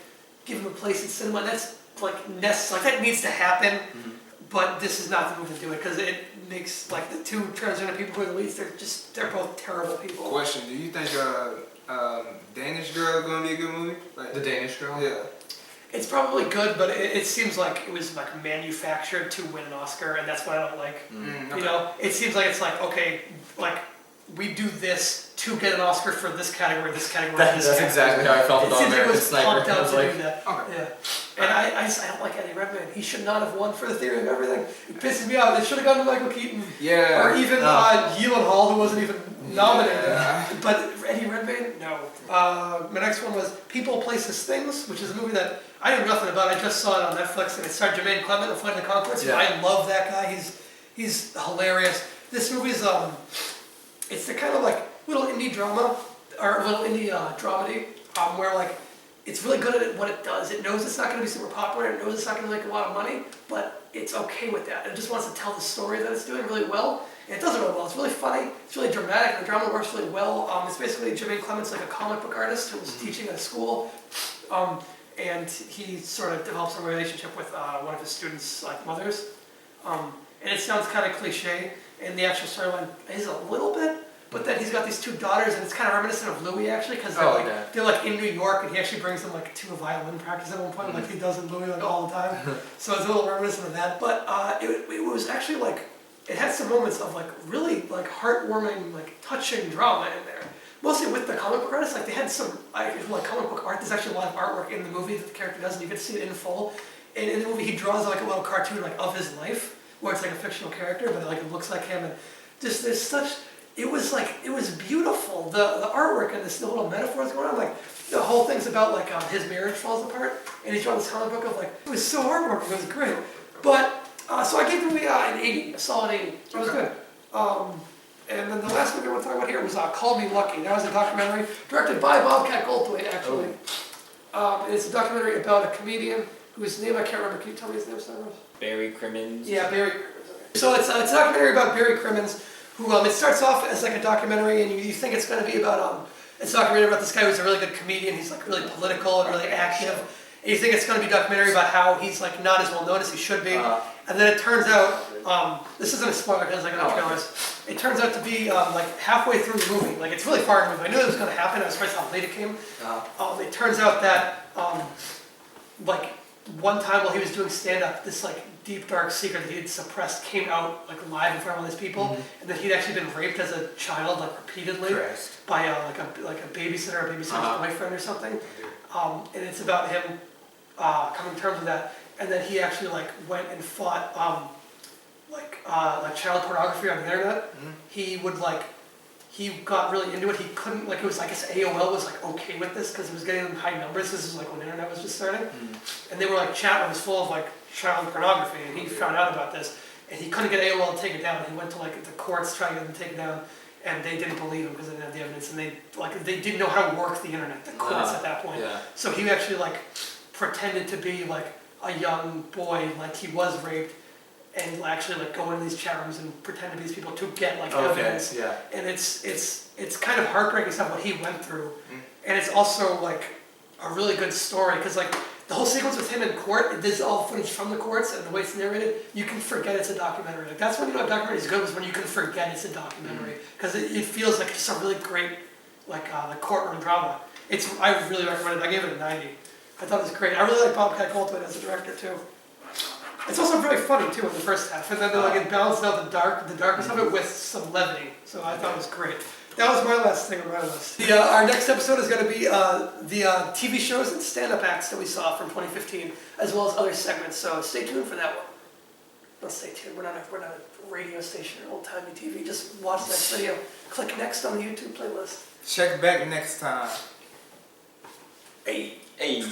give them a place in cinema. And that's like necessary. Like that needs to happen. But this is not the movie to do it because it makes like the 2 transgender people who are the leads. They're both terrible people. Question: do you think Danish Girl is going to be a good movie? Like The Danish Girl? Yeah. It's probably good, but it seems like it was like manufactured to win an Oscar, and that's what I don't like. Okay. You know, it seems like it's like okay, like we do this to get an Oscar for this category, this category. That's exactly how I felt about American Sniper. Pumped out to like, do that. Okay. Yeah, and I don't like Eddie Redmayne. He should not have won for The Theory of Everything. It pisses me off. They should have gone to Michael Keaton. Yeah. Or even Gyllenhaal, who wasn't even nominated. Yeah. But Eddie Redmayne, no. My next one was People, Places, Things, which is a movie that I knew nothing about. I just saw it on Netflix, and it starred Jermaine Clement of Flight of the Conchords. Yeah. I love that guy. He's hilarious. This movie's it's the kind of like little indie drama or a little indie dramedy, where like it's really good at what it does. It knows it's not going to be super popular. It knows it's not going to make a lot of money, but it's okay with that. It just wants to tell the story that it's doing really well, and it does it really well. It's really funny. It's really dramatic. The drama works really well. It's basically Jermaine Clement's like a comic book artist who was teaching at a school, and he sort of develops a relationship with one of his students' like mothers. And it sounds kind of cliche, and the actual storyline is a little bit. But then he's got these two daughters, and it's kind of reminiscent of Louis actually, because they're like in New York, and he actually brings them like to a violin practice at one point, like he does in Louis like all the time. So it's a little reminiscent of that. But it was actually like it had some moments of like really like heartwarming, like touching drama in there. Mostly with the comic book artists, like they had some like comic book art. There's actually a lot of artwork in the movie that the character does, and you get to see it in full. And in the movie, he draws like a little cartoon like of his life, where it's like a fictional character, but like it looks like him, and just there's such. It was beautiful. The artwork and the little metaphors going on, like the whole thing's about like his marriage falls apart, and he's drawing this comic book of like it was so heartwarming. It was great. But so I gave the movie an 80, a solid 80. It was good. And then the last movie I want to talk about here was Call Me Lucky. That was a documentary directed by Bobcat Goldthwait, actually. It's a documentary about a comedian whose name I can't remember. Can you tell me his name, Stavros? Barry Crimmins. Yeah, Barry Crimmins. Okay. So it's a documentary about Barry Crimmins, who it starts off as like a documentary, and you think it's going to be about it's a documentary about this guy who's a really good comedian. He's like really political and really active. And you think it's going to be a documentary about how he's like not as well known as he should be. And then it turns out, this isn't a spoiler because like enough trailers. It turns out to be like halfway through the movie. Like it's really far in the movie. I knew it was going to happen. I was surprised how late it came. It turns out that like one time while he was doing stand-up, this like deep dark secret that he had suppressed came out like live in front of all these people, and that he'd actually been raped as a child like repeatedly by like a babysitter or a babysitter's boyfriend or something. And it's about him coming to terms with that, and then he actually like went and fought like child pornography on the internet. He would like. He got really into it. He couldn't, like, it was, I guess AOL was, like, okay with this because it was getting them high numbers. This was, like, when the internet was just starting. And they were, like, chat rooms full of, like, child pornography. And he found out about this. And he couldn't get AOL to take it down. He went to, like, the courts trying to get them to take it down. And they didn't believe him because they didn't have the evidence. And they didn't know how to work the internet, the courts at that point. So he actually, like, pretended to be, like, a young boy, like he was raped. And actually like go into these chat rooms and pretend to be these people to get like evidence. And it's kind of heartbreaking stuff what he went through. And it's also like a really good story because like the whole sequence with him in court, this is all footage from the courts and the way it's narrated, you can forget it's a documentary. Like that's when you know a documentary is good, is when you can forget it's a documentary. Because it feels like just a really great like courtroom drama. I really recommend it. I gave it a 90. I thought it was great. I really like Bobcat Goldthwait as a director too. It's also very funny too in the first half, and then like it balances out the darkness of it with some levity. So I thought it was great. That was my last thing on my list. Our next episode is going to be the TV shows and stand-up acts that we saw from 2015, as well as other segments. So stay tuned for that one. Don't stay tuned. We're not a radio station or old-timey TV. Just watch the next video. Click next on the YouTube playlist. Check back next time. Hey. Hey.